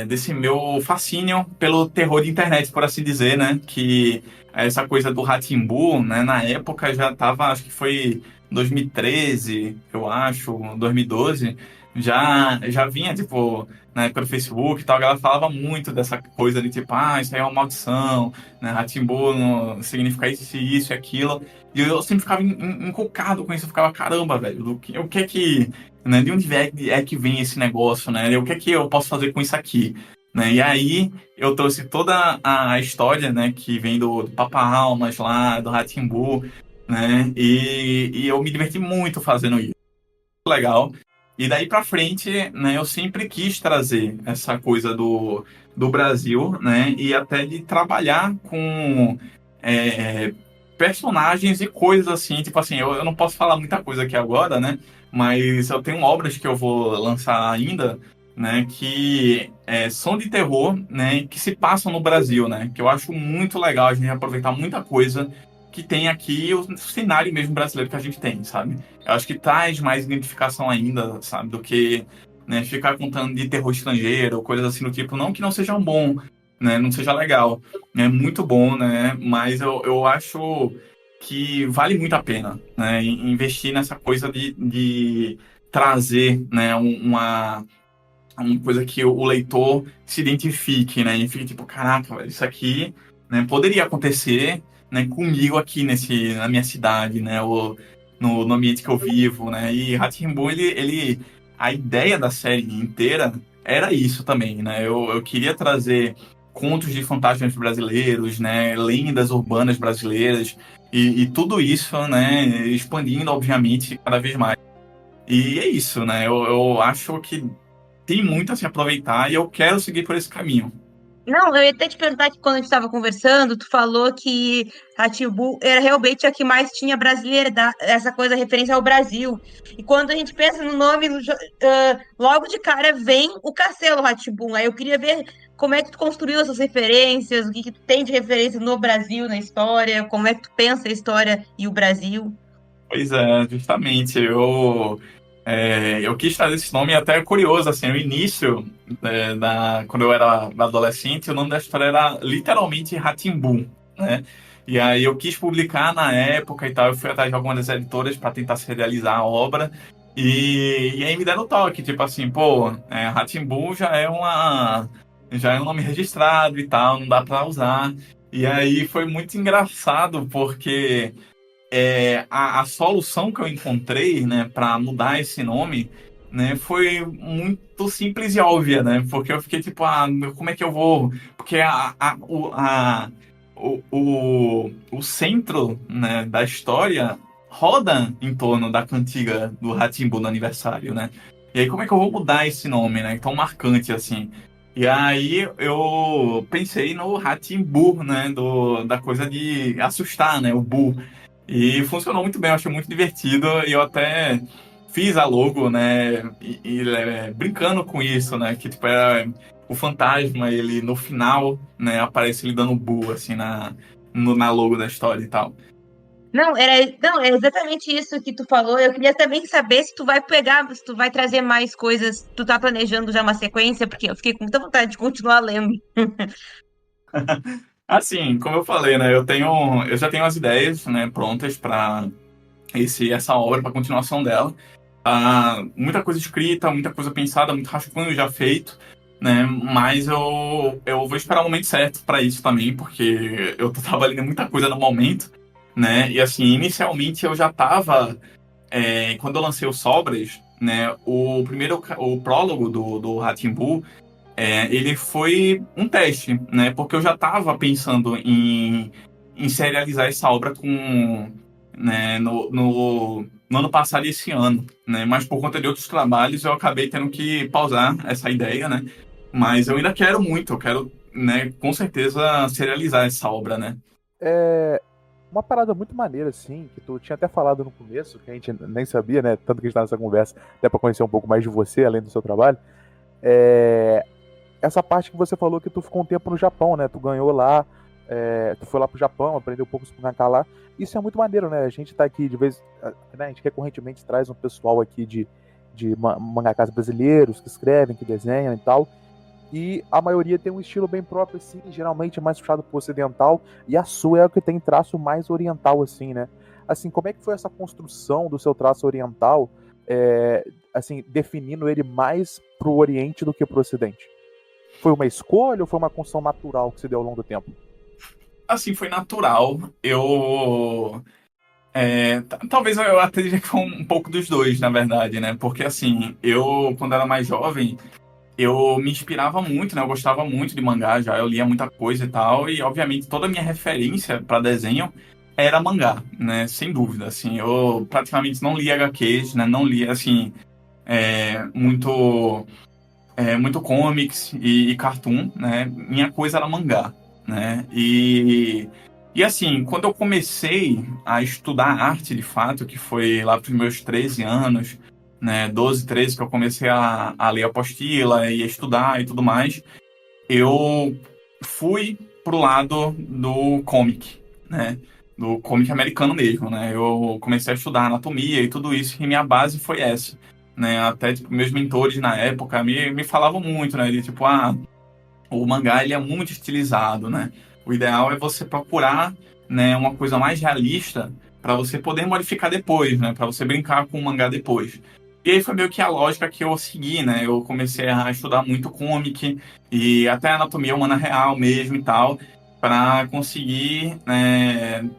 desse meu fascínio pelo terror de internet, por assim dizer, né? Que essa coisa do Ratimbun, né? Na época já tava, acho que foi 2013, eu acho, 2012, já vinha, tipo, na época do Facebook e tal, a galera falava muito dessa coisa de tipo, isso aí é uma maldição, né? Ratimbun não significa isso e aquilo. E eu sempre ficava encucado com isso, eu ficava, caramba, velho, o que é que, né? De onde é que vem esse negócio, né? O que é que eu posso fazer com isso aqui? Né? E aí eu trouxe toda a história, né, que vem do Papa Almas lá, do Rá-Tim-Bum, né? E eu me diverti muito fazendo isso. Legal. E daí pra frente, né, eu sempre quis trazer essa coisa do Brasil, né? E até de trabalhar com é, personagens e coisas assim. Tipo assim, eu não posso falar muita coisa aqui agora, né? Mas eu tenho obras que eu vou lançar ainda, né? Que são de terror, né? Que se passam no Brasil, né? Que eu acho muito legal a gente aproveitar muita coisa que tem aqui, o cenário mesmo brasileiro que a gente tem, sabe? Eu acho que traz mais identificação ainda, sabe? Do que, né, ficar contando de terror estrangeiro, coisas assim do tipo. Não que não seja bom, né? Não seja legal. É muito bom, né? Mas eu acho que vale muito a pena, né? Investir nessa coisa de trazer, né? Uma coisa que o leitor se identifique, né? E fique tipo, caraca, velho, isso aqui, né, poderia acontecer, né, comigo aqui na minha cidade, né? Ou no ambiente que eu vivo, né? E Rá-Tim-Bum, a ideia da série inteira era isso também, né? Eu queria trazer contos de fantasmas brasileiros, né? Lendas urbanas brasileiras e tudo isso, né? Expandindo, obviamente, cada vez mais. E é isso, né? Eu acho que tem muito a se aproveitar e eu quero seguir por esse caminho. Não, eu ia até te perguntar que quando a gente estava conversando, tu falou que a Timbu era realmente a que mais tinha brasileira, essa coisa referência ao Brasil. E quando a gente pensa no nome, logo de cara vem o Castelo rá. Aí eu queria ver como é que tu construiu essas referências, o que que tu tem de referência no Brasil, na história, como é que tu pensa a história e o Brasil. Pois é, justamente. Eu quis trazer esse nome e até é curioso, assim, o início, quando eu era adolescente, o nome da história era literalmente rá né? E aí eu quis publicar na época e tal, eu fui atrás de algumas das editoras para tentar serializar a obra. E aí me deram o toque, tipo assim, pô, rá já é já é um nome registrado e tal, não dá pra usar. E aí foi muito engraçado, porque a solução que eu encontrei, né, para mudar esse nome, né, foi muito simples e óbvia, né? Porque eu fiquei tipo, como é que eu vou? Porque o centro, né, da história roda em torno da cantiga do Rá-Tim-Bum no aniversário, né? E aí, como é que eu vou mudar esse nome, né? Tão marcante assim. E aí eu pensei no Rá-Tim-Bum, né? Da coisa de assustar, né? O Bu. E funcionou muito bem, eu achei muito divertido. E eu até fiz a logo, né? Brincando com isso, né? Que tipo, era o fantasma, ele no final, né? Aparece ele dando bu, assim, na logo da história e tal. Não, é exatamente isso que tu falou. Eu queria também saber se tu vai pegar, se tu vai trazer mais coisas, tu tá planejando já uma sequência, porque eu fiquei com muita vontade de continuar lendo. Assim, como eu falei, né? Eu já tenho as ideias, né? Prontas para essa obra, para continuação dela. Muita coisa escrita, muita coisa pensada, muito rascunho já feito, né? Mas eu vou esperar o momento certo para isso também, porque eu tô trabalhando em muita coisa no momento, né? E assim, inicialmente eu já tava, quando eu lancei o Sobras, né? O prólogo do Rá-Tim-Bum, ele foi um teste, né? Porque eu já estava pensando em serializar essa obra né, no ano passado e esse ano, né? Mas por conta de outros trabalhos eu acabei tendo que pausar essa ideia, né? Mas eu ainda quero muito, eu quero, né, com certeza serializar essa obra, né? É uma parada muito maneira, assim, que tu tinha até falado no começo, que a gente nem sabia, né? Tanto que a gente tá nessa conversa, até pra conhecer um pouco mais de você, além do seu trabalho. É, essa parte que você falou que tu ficou um tempo no Japão, né? Tu ganhou lá, tu foi lá pro Japão, aprendeu um pouco sobre mangaka lá. Isso é muito maneiro, né? A gente tá aqui de vez, né? A gente recorrentemente traz um pessoal aqui de mangakas brasileiros que escrevem, que desenham e tal. E a maioria tem um estilo bem próprio, assim, geralmente é mais puxado pro ocidental, e a sua é o que tem traço mais oriental, assim, né? Assim, como é que foi essa construção do seu traço oriental, assim, definindo ele mais pro Oriente do que pro Ocidente? Foi uma escolha ou foi uma construção natural que se deu ao longo do tempo? Assim, foi natural. Talvez eu até diria que foi um pouco dos dois, na verdade, né? Porque assim, eu, quando era mais jovem, eu me inspirava muito, né? Eu gostava muito de mangá já, eu lia muita coisa e tal, e obviamente toda a minha referência para desenho era mangá, né? Sem dúvida, assim, eu praticamente não lia HQs, né? Não lia, assim, muito comics e cartoon, né? Minha coisa era mangá, né? E assim, quando eu comecei a estudar arte de fato, que foi lá para os meus 13 anos, né, 12, 13, que eu comecei a ler apostila e a estudar e tudo mais, eu fui pro lado do comic, né? Do comic americano mesmo, né? Eu comecei a estudar anatomia e tudo isso, e minha base foi essa, né? Até, tipo, meus mentores na época me falavam muito, né? De tipo, o mangá, ele é muito estilizado, né? O ideal é você procurar, né, uma coisa mais realista para você poder modificar depois, né? Para você brincar com o mangá depois. E aí foi meio que a lógica que eu segui, né? Eu comecei a estudar muito comic e até anatomia humana real mesmo e tal, para conseguir, né,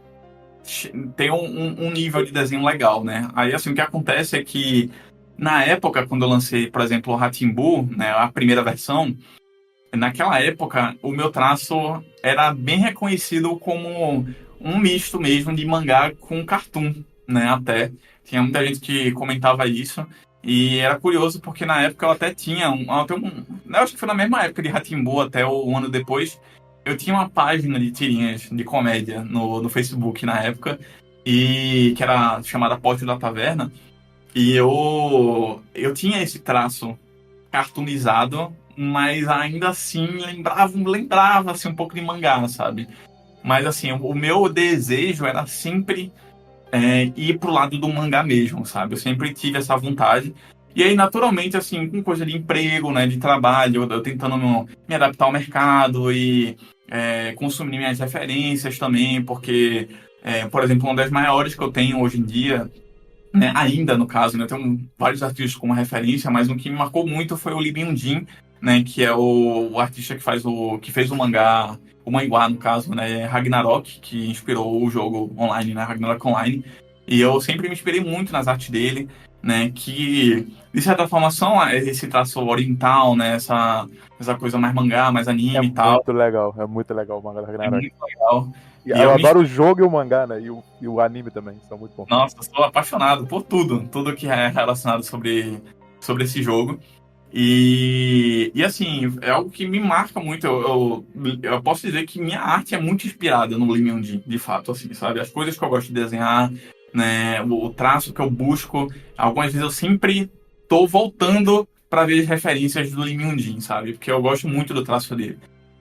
ter um nível de desenho legal, né? Aí, assim, o que acontece é que, na época, quando eu lancei, por exemplo, o Rá-Tim-Bum, né, a primeira versão, naquela época, o meu traço era bem reconhecido como um misto mesmo de mangá com cartoon, né? Até. Tinha muita gente que comentava isso. E era curioso porque na época eu até tinha eu acho que foi na mesma época de Rá-Tim-Bum, até um ano depois, eu tinha uma página de tirinhas de comédia no Facebook na época, e que era chamada Pote da Taverna. E eu tinha esse traço cartoonizado, mas ainda assim lembrava assim, um pouco de mangá, sabe? Mas assim, o meu desejo era sempre ir pro lado do mangá mesmo, sabe? Eu sempre tive essa vontade. E aí, naturalmente, assim, com coisa de emprego, né, de trabalho, eu tentando me adaptar ao mercado e consumir minhas referências também, porque, por exemplo, uma das maiores que eu tenho hoje em dia, né, ainda no caso, né, eu tenho vários artistas como referência, mas um que me marcou muito foi o Lee Byung-jin, né, que é o artista que fez o mangá, o manhwa, no caso, né, Ragnarok, que inspirou o jogo online, né, Ragnarok Online. E eu sempre me inspirei muito nas artes dele, né, que, de certa forma, são esse traço oriental, né, essa coisa mais mangá, mais anime e tal. É muito legal o manga da É Ragnarok. muito legal. E E eu eu me adoro o jogo e o mangá, né? E o anime também, são muito bons. Nossa, eu sou apaixonado por tudo que é relacionado sobre esse jogo. E assim, é algo que me marca muito. Eu posso dizer que minha arte é muito inspirada no Lee Myung-Jin, de fato, assim, sabe? As coisas que eu gosto de desenhar, né? O traço que eu busco. Algumas vezes eu sempre tô voltando para ver as referências do Lee Myung-Jin, sabe? Porque eu gosto muito do traço dele.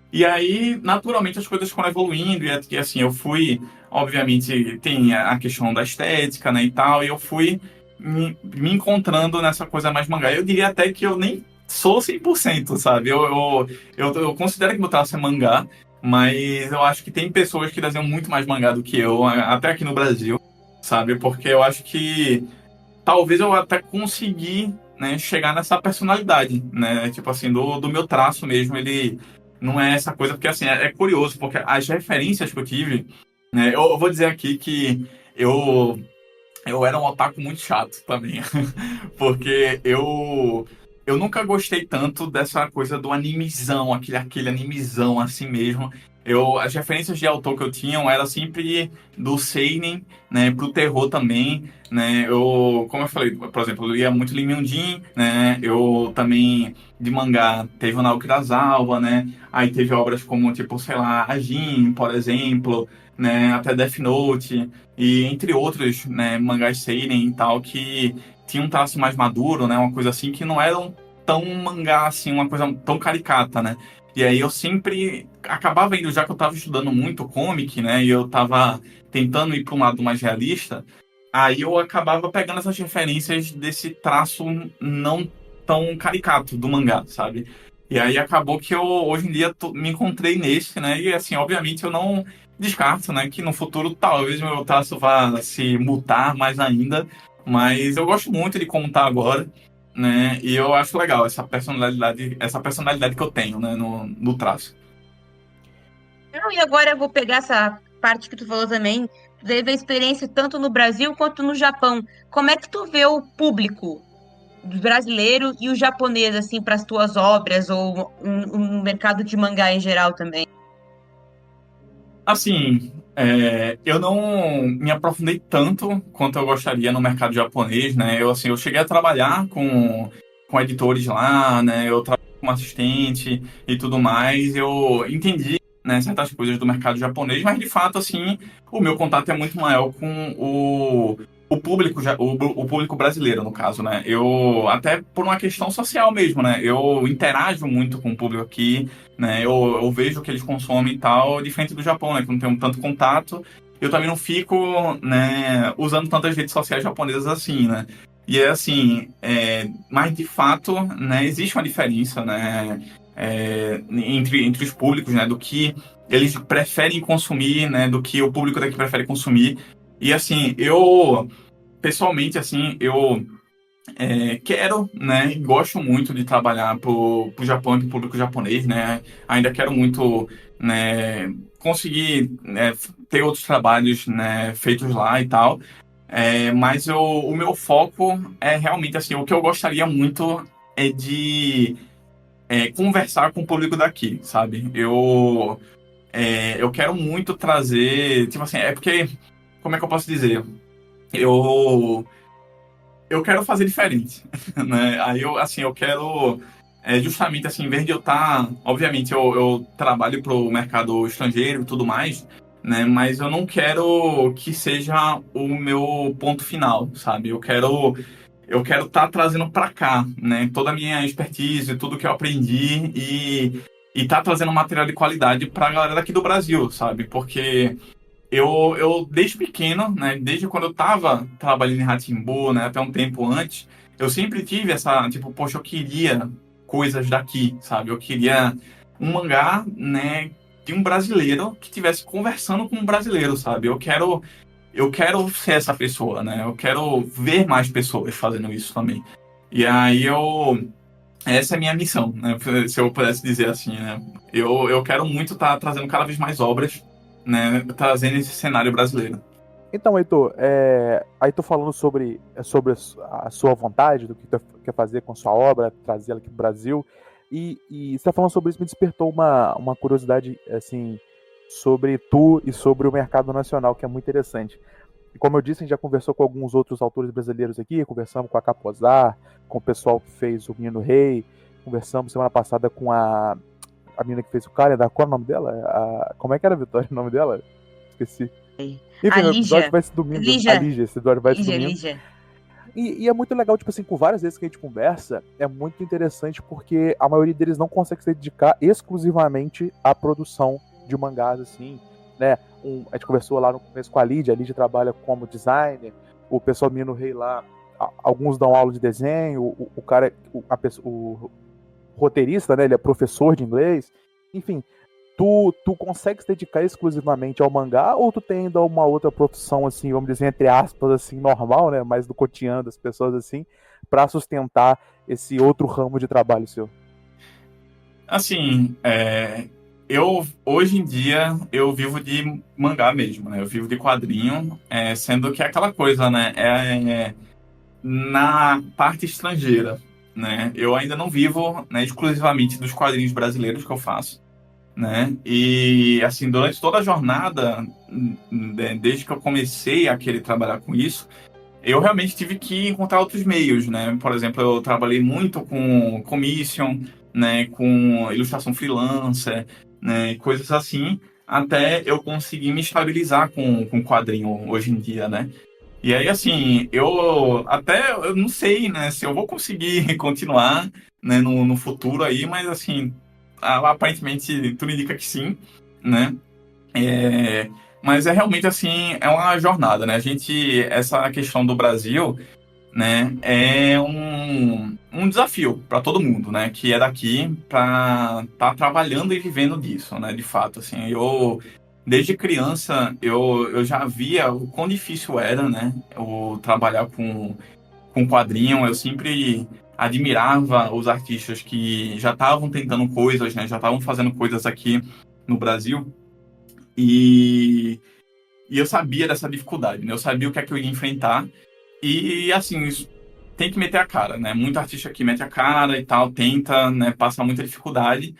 E aí, naturalmente, as coisas foram evoluindo, e assim, eu fui, obviamente, tem a questão da estética, né, e tal, e eu fui me encontrando nessa coisa mais mangá. Eu diria até que eu nem sou 100%, sabe? Eu considero que meu traço é mangá, mas eu acho que tem pessoas que desenham muito mais mangá do que eu, até aqui no Brasil, sabe? Porque eu acho que talvez eu até consegui, né, chegar nessa personalidade, né? Tipo assim, do meu traço mesmo, ele não é essa coisa, porque assim, é curioso, porque as referências que eu tive, né, eu vou dizer aqui que eu, eu era um otaku muito chato também, porque eu nunca gostei tanto dessa coisa do animezão, aquele animezão assim mesmo. As referências de autor que eu tinha era sempre do seinen, né, pro terror também, né, como eu falei, por exemplo, eu lia muito Lee Myung-Jin, né, eu também, de mangá, teve o Naoki Urasawa, né, aí teve obras como, tipo, sei lá, Ajin, por exemplo, né, até Death Note, e entre outros, né, mangás seinen e tal, que tinha um traço mais maduro, né, uma coisa assim, que não eram tão mangá, assim, uma coisa tão caricata, né. E aí eu sempre acabava indo, já que eu estava estudando muito comic, né, e eu estava tentando ir para um lado mais realista, aí eu acabava pegando essas referências desse traço não tão caricato do mangá, sabe? E aí acabou que eu, hoje em dia, me encontrei nesse, né, e assim, obviamente eu não descarto, né, que no futuro talvez meu traço vá se mutar mais ainda, mas eu gosto muito de como tá agora, né? E eu acho legal essa personalidade que eu tenho, né, no traço. Não, e agora eu vou pegar essa parte que tu falou também. Tu teve a experiência tanto no Brasil quanto no Japão. Como é que tu vê o público do brasileiro e o japonês, assim, para as tuas obras ou um mercado de mangá em geral também? Assim, eu não me aprofundei tanto quanto eu gostaria no mercado japonês, né? Assim, eu cheguei a trabalhar com editores lá, né? Eu trabalhei como assistente e tudo mais. Eu entendi, né, certas coisas do mercado japonês, mas de fato, assim, o meu contato é muito maior com o público, o público brasileiro, no caso, né? Eu, até por uma questão social mesmo, né? Eu interajo muito com o público aqui, né? Eu vejo o que eles consomem e tal, diferente do Japão, né? Que eu não tenho tanto contato. Eu também não fico, né, usando tantas redes sociais japonesas assim, né? E é assim, mas de fato, né, existe uma diferença, né, entre os públicos, né, do que eles preferem consumir, né, do que o público daqui prefere consumir. E assim, eu pessoalmente, assim, eu quero, né, e gosto muito de trabalhar pro Japão e pro público japonês, né? Ainda quero muito, né, conseguir, né, ter outros trabalhos, né, feitos lá e tal. Mas o meu foco é realmente, assim, o que eu gostaria muito é de conversar com o público daqui, sabe? Eu quero muito trazer, tipo assim, é porque, como é que eu posso dizer? Eu eu quero fazer diferente, né? Aí eu, assim, eu quero justamente assim, em vez de eu estar, obviamente eu trabalho para o mercado estrangeiro e tudo mais, né? Mas eu não quero que seja o meu ponto final, sabe? Eu quero estar trazendo para cá, né? Toda a minha expertise, tudo que eu aprendi e tá trazendo material de qualidade para a galera daqui do Brasil, sabe? Porque desde pequeno, né, desde quando eu tava trabalhando em Rá-Tim-Bum, né, até um tempo antes, eu sempre tive essa, tipo, poxa, eu queria coisas daqui, sabe? Eu queria um mangá, né, de um brasileiro que estivesse conversando com um brasileiro, sabe? Eu quero ser essa pessoa, né? Eu quero ver mais pessoas fazendo isso também. E aí essa é a minha missão, né? Se eu pudesse dizer assim, né? Eu quero muito estar trazendo cada vez mais obras, né? Trazendo esse cenário brasileiro. Então, Heitor, aí tô falando sobre a sua vontade, do que tu quer fazer com a sua obra, trazer ela aqui pro Brasil. E você tá falando sobre isso, me despertou uma curiosidade, assim, sobre tu e sobre o mercado nacional, que é muito interessante. E como eu disse, a gente já conversou com alguns outros autores brasileiros aqui, conversamos com a Capozar, com o pessoal que fez o Menino Rei, conversamos semana passada com a menina que fez o Calendar, qual é o nome dela? Como é que era, Vitória, o nome dela? Esqueci. A Enfim, o episódio Lígia. vai ser domingo. A Lígia. Lígia, esse episódio vai ser Lígia, domingo. Lígia. E é muito legal, tipo assim, com várias vezes que a gente conversa, é muito interessante porque a maioria deles não consegue se dedicar exclusivamente à produção de mangás, assim, né? A gente conversou lá no começo com a Lídia trabalha como designer, o pessoal do Menino Rei lá, alguns dão aula de desenho, o cara, o roteirista, né? Ele é professor de inglês, enfim. Tu consegue se dedicar exclusivamente ao mangá ou tu tem ainda uma outra profissão, assim, vamos dizer, entre aspas, assim, normal, né? Mais do cotidiano das pessoas, assim, pra sustentar esse outro ramo de trabalho seu? Assim, hoje em dia eu vivo de mangá mesmo, né? Eu vivo de quadrinho, sendo que é aquela coisa, né? Na parte estrangeira, né? Eu ainda não vivo, né, exclusivamente dos quadrinhos brasileiros que eu faço, né? E assim, durante toda a jornada, desde que eu comecei a querer trabalhar com isso, eu realmente tive que encontrar outros meios, né? Por exemplo, eu trabalhei muito com commission, né? Com ilustração freelancer, né? Coisas assim, até eu conseguir me estabilizar com quadrinho hoje em dia, né? E aí, assim, eu não sei, né? Se eu vou conseguir continuar, né? No futuro aí, mas assim, aparentemente tudo indica que sim, né? Mas é realmente assim, é uma jornada, né? Essa questão do Brasil, né, é um desafio para todo mundo, né, que é daqui para estar trabalhando e vivendo disso, né, de fato, assim, desde criança, eu já via o quão difícil era, né, o trabalhar com quadrinho, eu sempre admirava os artistas que já estavam tentando coisas, né, já estavam fazendo coisas aqui no Brasil, e, e eu sabia dessa dificuldade, né, eu sabia o que é que eu ia enfrentar, e assim, isso tem que meter a cara, né? Muito artista que mete a cara e tal, tenta, né, passa muita dificuldade.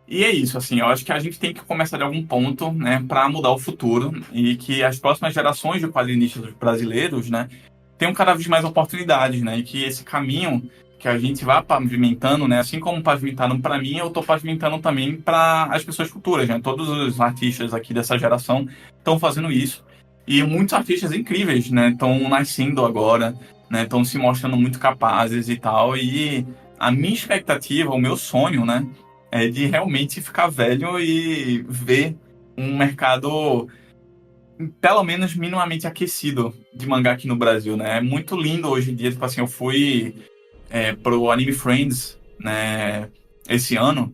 E é isso, assim, eu acho que a gente tem que começar de algum ponto, né, para mudar o futuro e que as próximas gerações de quadrinistas brasileiros, né, tenham cada vez mais oportunidades, né? E que esse caminho que a gente vá pavimentando, né, assim como pavimentaram para mim, eu estou pavimentando também para as pessoas futuras, né? Todos os artistas aqui dessa geração estão fazendo isso. E muitos artistas incríveis, né, estão nascendo agora, né, estão se mostrando muito capazes e tal. E a minha expectativa, o meu sonho, né, é de realmente ficar velho e ver um mercado pelo menos minimamente aquecido de mangá aqui no Brasil, né? É muito lindo hoje em dia, tipo assim, eu fui pro Anime Friends, né, esse ano,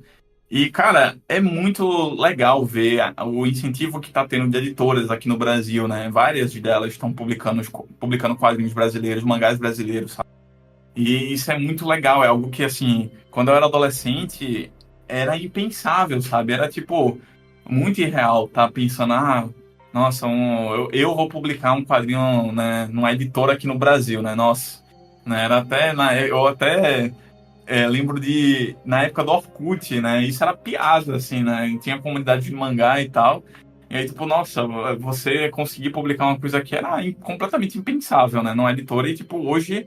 e, cara, é muito legal ver o incentivo que tá tendo de editoras aqui no Brasil, né? Várias delas estão publicando quadrinhos brasileiros, mangás brasileiros, sabe? E isso é muito legal, é algo que, assim, quando eu era adolescente, era impensável, sabe? Era, tipo, muito irreal, tá pensando, nossa, eu vou publicar um quadrinho, né, numa editora aqui no Brasil, né? Nossa, né? Eu até lembro na época do Orkut, né? Isso era piada, assim, né? Tinha comunidade de mangá e tal. E aí, tipo, nossa, você conseguir publicar uma coisa que era completamente impensável, né? Numa editora e, tipo, hoje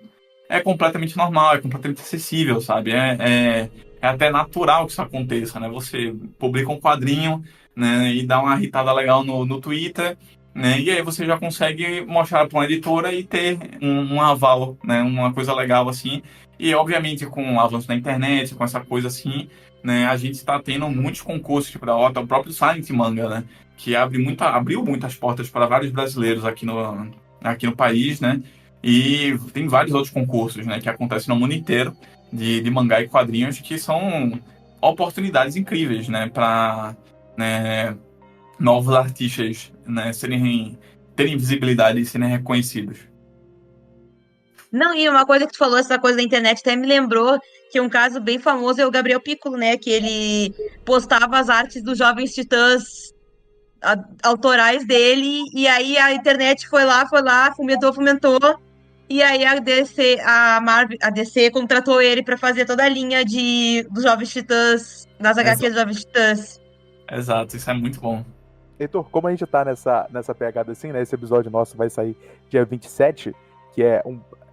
é completamente normal, é completamente acessível, sabe? É até natural que isso aconteça, né? Você publica um quadrinho, né? E dá uma irritada legal no Twitter, né? E aí você já consegue mostrar para uma editora e ter um aval, né? Uma coisa legal assim. E, obviamente, com o avanço da internet, com essa coisa assim, né, a gente está tendo muitos concursos, tipo da OTA, o próprio Silent Manga, né, que abriu muitas portas para vários brasileiros aqui no país, né, e tem vários outros concursos, né, que acontecem no mundo inteiro, de mangá e quadrinhos, que são oportunidades incríveis, né, para, né, novos artistas, né, terem visibilidade e serem reconhecidos. Não, e uma coisa que tu falou, essa coisa da internet, até me lembrou que um caso bem famoso é o Gabriel Piccolo, né? Que ele postava as artes dos Jovens Titãs autorais dele, e aí a internet foi lá, fomentou, e aí a DC, a Marvel, a DC contratou ele pra fazer toda a linha dos Jovens Titãs, das HQs dos Jovens Titãs. Exato, isso é muito bom. Heitor, como a gente tá nessa pegada assim, né? Esse episódio nosso vai sair dia 27, que é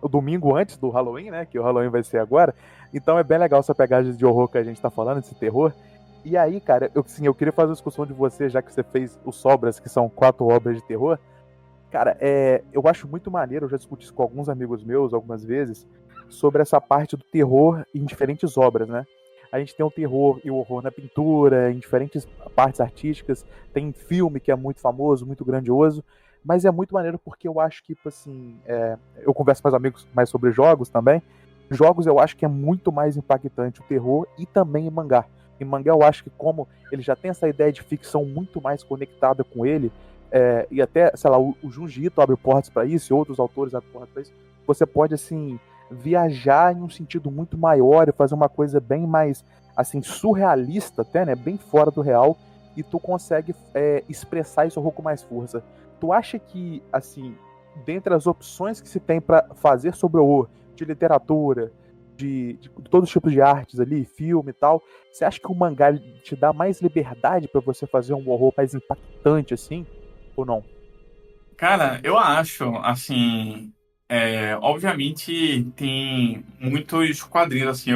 o domingo antes do Halloween, né? Que o Halloween vai ser agora. Então é bem legal essa pegada de horror que a gente tá falando, esse terror. E aí, cara, eu queria fazer uma discussão de você, já que você fez os Sobras, que são 4 obras de terror. Cara, eu acho muito maneiro, eu já discuti isso com alguns amigos meus algumas vezes, sobre essa parte do terror em diferentes obras, né? A gente tem o terror e o horror na pintura, em diferentes partes artísticas, tem filme que é muito famoso, muito grandioso, mas é muito maneiro porque eu acho que, tipo assim, eu converso com meus amigos mais sobre jogos também, jogos eu acho que é muito mais impactante o terror e também em mangá. Em mangá eu acho que como ele já tem essa ideia de ficção muito mais conectada com ele, e até, sei lá, o Junji Ito abre portas para isso, e outros autores abrem portas para isso, você pode, assim, viajar em um sentido muito maior e fazer uma coisa bem mais, assim, surrealista até, né, bem fora do real, e tu consegue expressar isso com mais força. Tu acha que, assim, dentre as opções que se tem para fazer sobre o horror, de literatura, de todos os tipos de artes ali, filme e tal, você acha que o mangá te dá mais liberdade para você fazer um horror mais impactante, assim? Ou não? Cara, eu acho, assim, obviamente tem muitos quadrinhos, assim,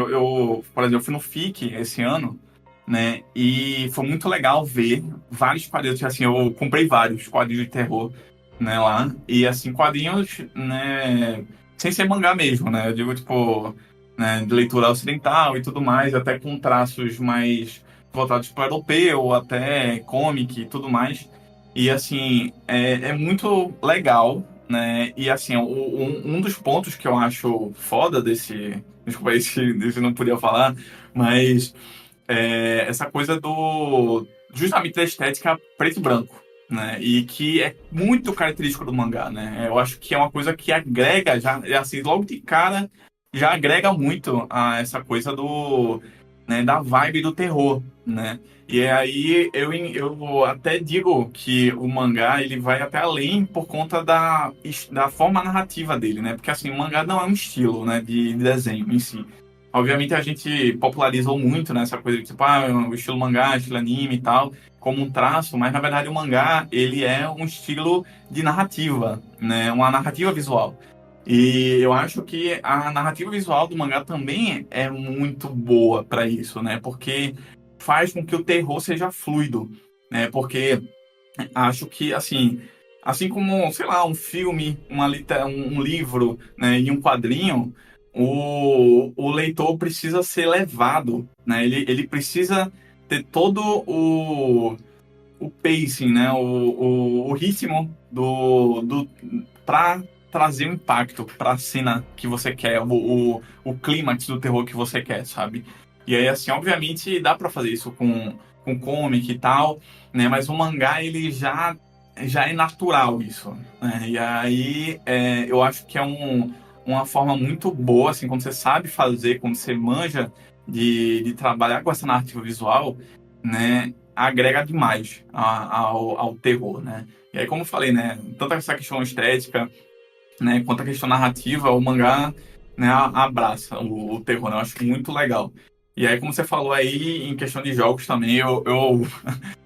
por exemplo, eu fui no FIC esse ano, né, e foi muito legal ver vários quadrinhos, assim, eu comprei vários quadrinhos de terror, né, lá, e, assim, quadrinhos, né, sem ser mangá mesmo, né, eu digo, tipo, né, de leitura ocidental e tudo mais, até com traços mais voltados para o europeu, até comic e tudo mais. E assim, é muito legal, né? E assim, um dos pontos que eu acho foda desse. Desculpa aí se não podia falar, mas essa coisa justamente da estética preto e branco, né? E que é muito característico do mangá, né? Eu acho que é uma coisa que agrega, já, assim, logo de cara, já agrega muito a essa coisa né, da vibe do terror, né? E aí eu até digo que o mangá ele vai até além por conta da forma narrativa dele, né? Porque assim, o mangá não é um estilo, né, de desenho em si. Obviamente a gente popularizou muito, né, essa coisa de tipo, o estilo mangá, estilo anime e tal, como um traço, mas na verdade o mangá, ele é um estilo de narrativa, né, uma narrativa visual. E eu acho que a narrativa visual do mangá também é muito boa para isso, né, porque faz com que o terror seja fluido, né, porque acho que, assim como, sei lá, um filme, um livro, né, e um quadrinho, o leitor precisa ser levado, né? Ele precisa ter todo o pacing, né? O ritmo para trazer o impacto para a cena que você quer, o clímax do terror que você quer, sabe? E aí, assim, obviamente dá para fazer isso com comic e tal, né? Mas o mangá, ele já é natural isso, né? E aí, eu acho que é uma forma muito boa, assim, quando você sabe fazer, quando você manja de trabalhar com essa narrativa visual, né? Agrega demais ao terror, né? E aí, como eu falei, né? Tanto essa questão estética, né? Quanto a questão narrativa, o mangá, né? Abraça o terror, né? Eu acho muito legal. E aí, como você falou aí, em questão de jogos também, eu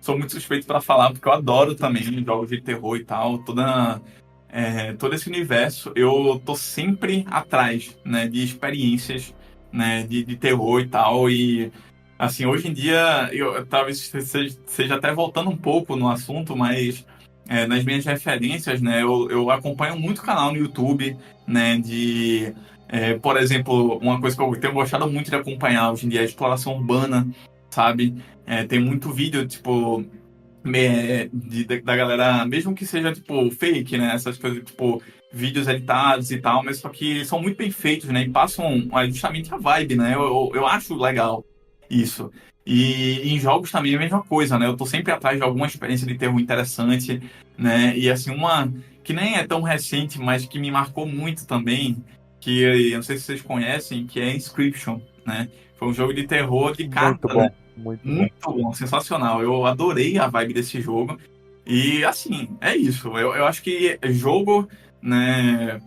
sou muito suspeito para falar, porque eu adoro também jogos de terror e tal, todo esse universo. Eu tô sempre atrás, né, de experiências, né, de terror e tal. E, assim, hoje em dia, talvez seja até voltando um pouco no assunto, mas nas minhas referências, né, eu acompanho muito canal no YouTube, né, por exemplo, uma coisa que eu tenho gostado muito de acompanhar hoje em dia é a exploração urbana, sabe? Tem muito vídeo, tipo, da galera, mesmo que seja, tipo, fake, né? Essas coisas, tipo, vídeos editados e tal, mas só que são muito bem feitos, né? E passam justamente a vibe, né? Eu acho legal isso. E em jogos também é a mesma coisa, né? Eu tô sempre atrás de alguma experiência de terror interessante, né? E, assim, uma que nem é tão recente, mas que me marcou muito também, que eu não sei se vocês conhecem, que é Inscription, né? Foi um jogo de terror de Muito carta, bom, né? muito bom. Muito bom, sensacional. Eu adorei a vibe desse jogo. E assim, é isso. Eu acho que jogo, né?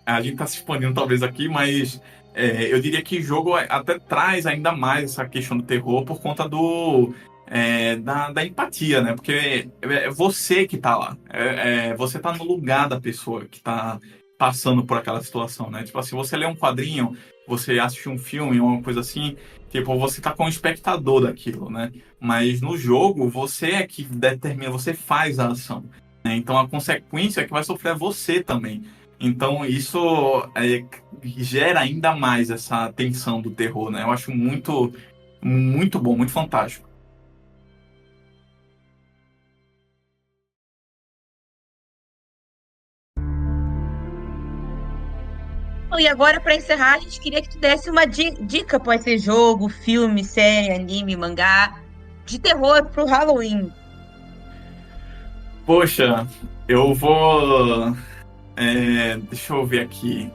A gente tá se expandindo talvez aqui, mas eu diria que jogo até traz ainda mais essa questão do terror por conta da empatia, né? Porque é você que tá lá. Você tá no lugar da pessoa que tá passando por aquela situação, né? Tipo assim, você lê um quadrinho, você assiste um filme, uma coisa assim, tipo, você tá como espectador daquilo, né? Mas no jogo, você é que determina, você faz a ação, né? Então a consequência que vai sofrer é você também. Então isso gera ainda mais essa tensão do terror, né? Eu acho muito, muito bom, muito fantástico. Bom, e agora, para encerrar, a gente queria que tu desse uma dica para esse jogo, filme, série, anime, mangá, de terror pro Halloween. Poxa, eu vou. Deixa eu ver aqui.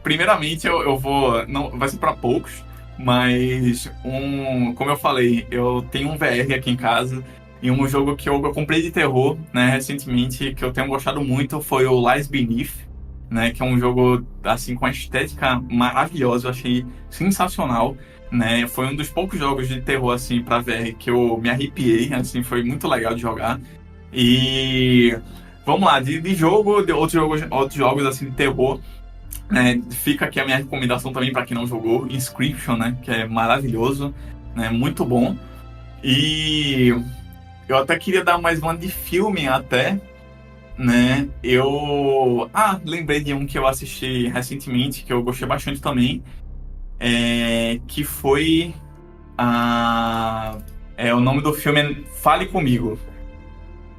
Primeiramente, eu vou. Não, vai ser para poucos, mas como eu falei, eu tenho um VR aqui em casa. E um jogo que eu comprei de terror, né, recentemente, que eu tenho gostado muito, foi o Lies Beneath, né, que é um jogo, assim, com a estética maravilhosa, eu achei sensacional, né, foi um dos poucos jogos de terror, assim, pra VR que eu me arrepiei, assim, foi muito legal de jogar. E vamos lá, de jogo, de outros jogos assim de terror, né? Fica aqui a minha recomendação também para quem não jogou, Inscription, né? Que é maravilhoso, né? Muito bom. E eu até queria dar mais uma de filme até, né? Lembrei de um que eu assisti recentemente, que eu gostei bastante também, que foi o nome do filme é Fale Comigo,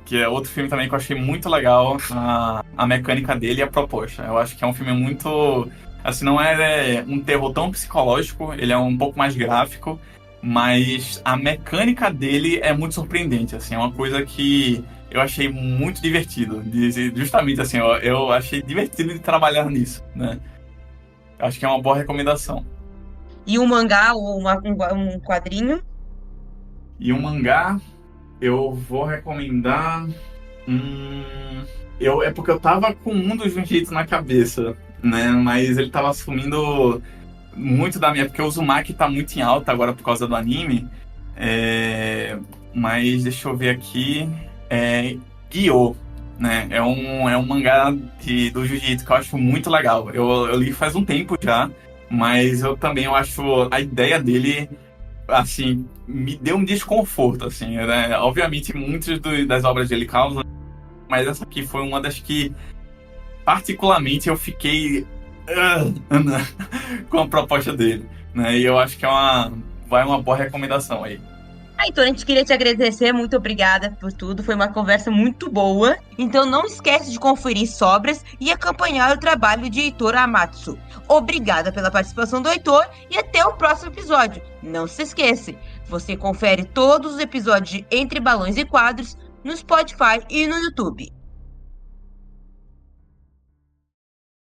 que é outro filme também que eu achei muito legal, a mecânica dele e a proposta. Eu acho que é um filme muito. Assim, não é um terror tão psicológico, ele é um pouco mais gráfico, mas a mecânica dele é muito surpreendente. Assim, é uma coisa que eu achei muito divertido. Justamente assim, eu achei divertido de trabalhar nisso, né? Acho que é uma boa recomendação. E um mangá ou um quadrinho. E um mangá, eu vou recomendar. Hum, é porque eu tava com um dos Jiu-Jitsu na cabeça, né? Mas ele tava assumindo muito da minha. Porque o Uzumaki tá muito em alta agora por causa do anime. Mas deixa eu ver aqui. Gyo, né? É um mangá do Jiu-Jitsu que eu acho muito legal. Eu li faz um tempo já, mas eu acho a ideia dele. Assim, me deu um desconforto, assim, né? Obviamente, muitas das obras dele causam, mas essa aqui foi uma das que, particularmente, eu fiquei com a proposta dele, né? E eu acho que vai uma boa recomendação aí. Então a gente queria te agradecer, muito obrigada por tudo, foi uma conversa muito boa. Então não esquece de conferir Sobras e acompanhar o trabalho de Heitor Amatsu. Obrigada pela participação do Heitor e até o próximo episódio. Não se esqueça, você confere todos os episódios de Entre Balões e Quadros no Spotify e no YouTube.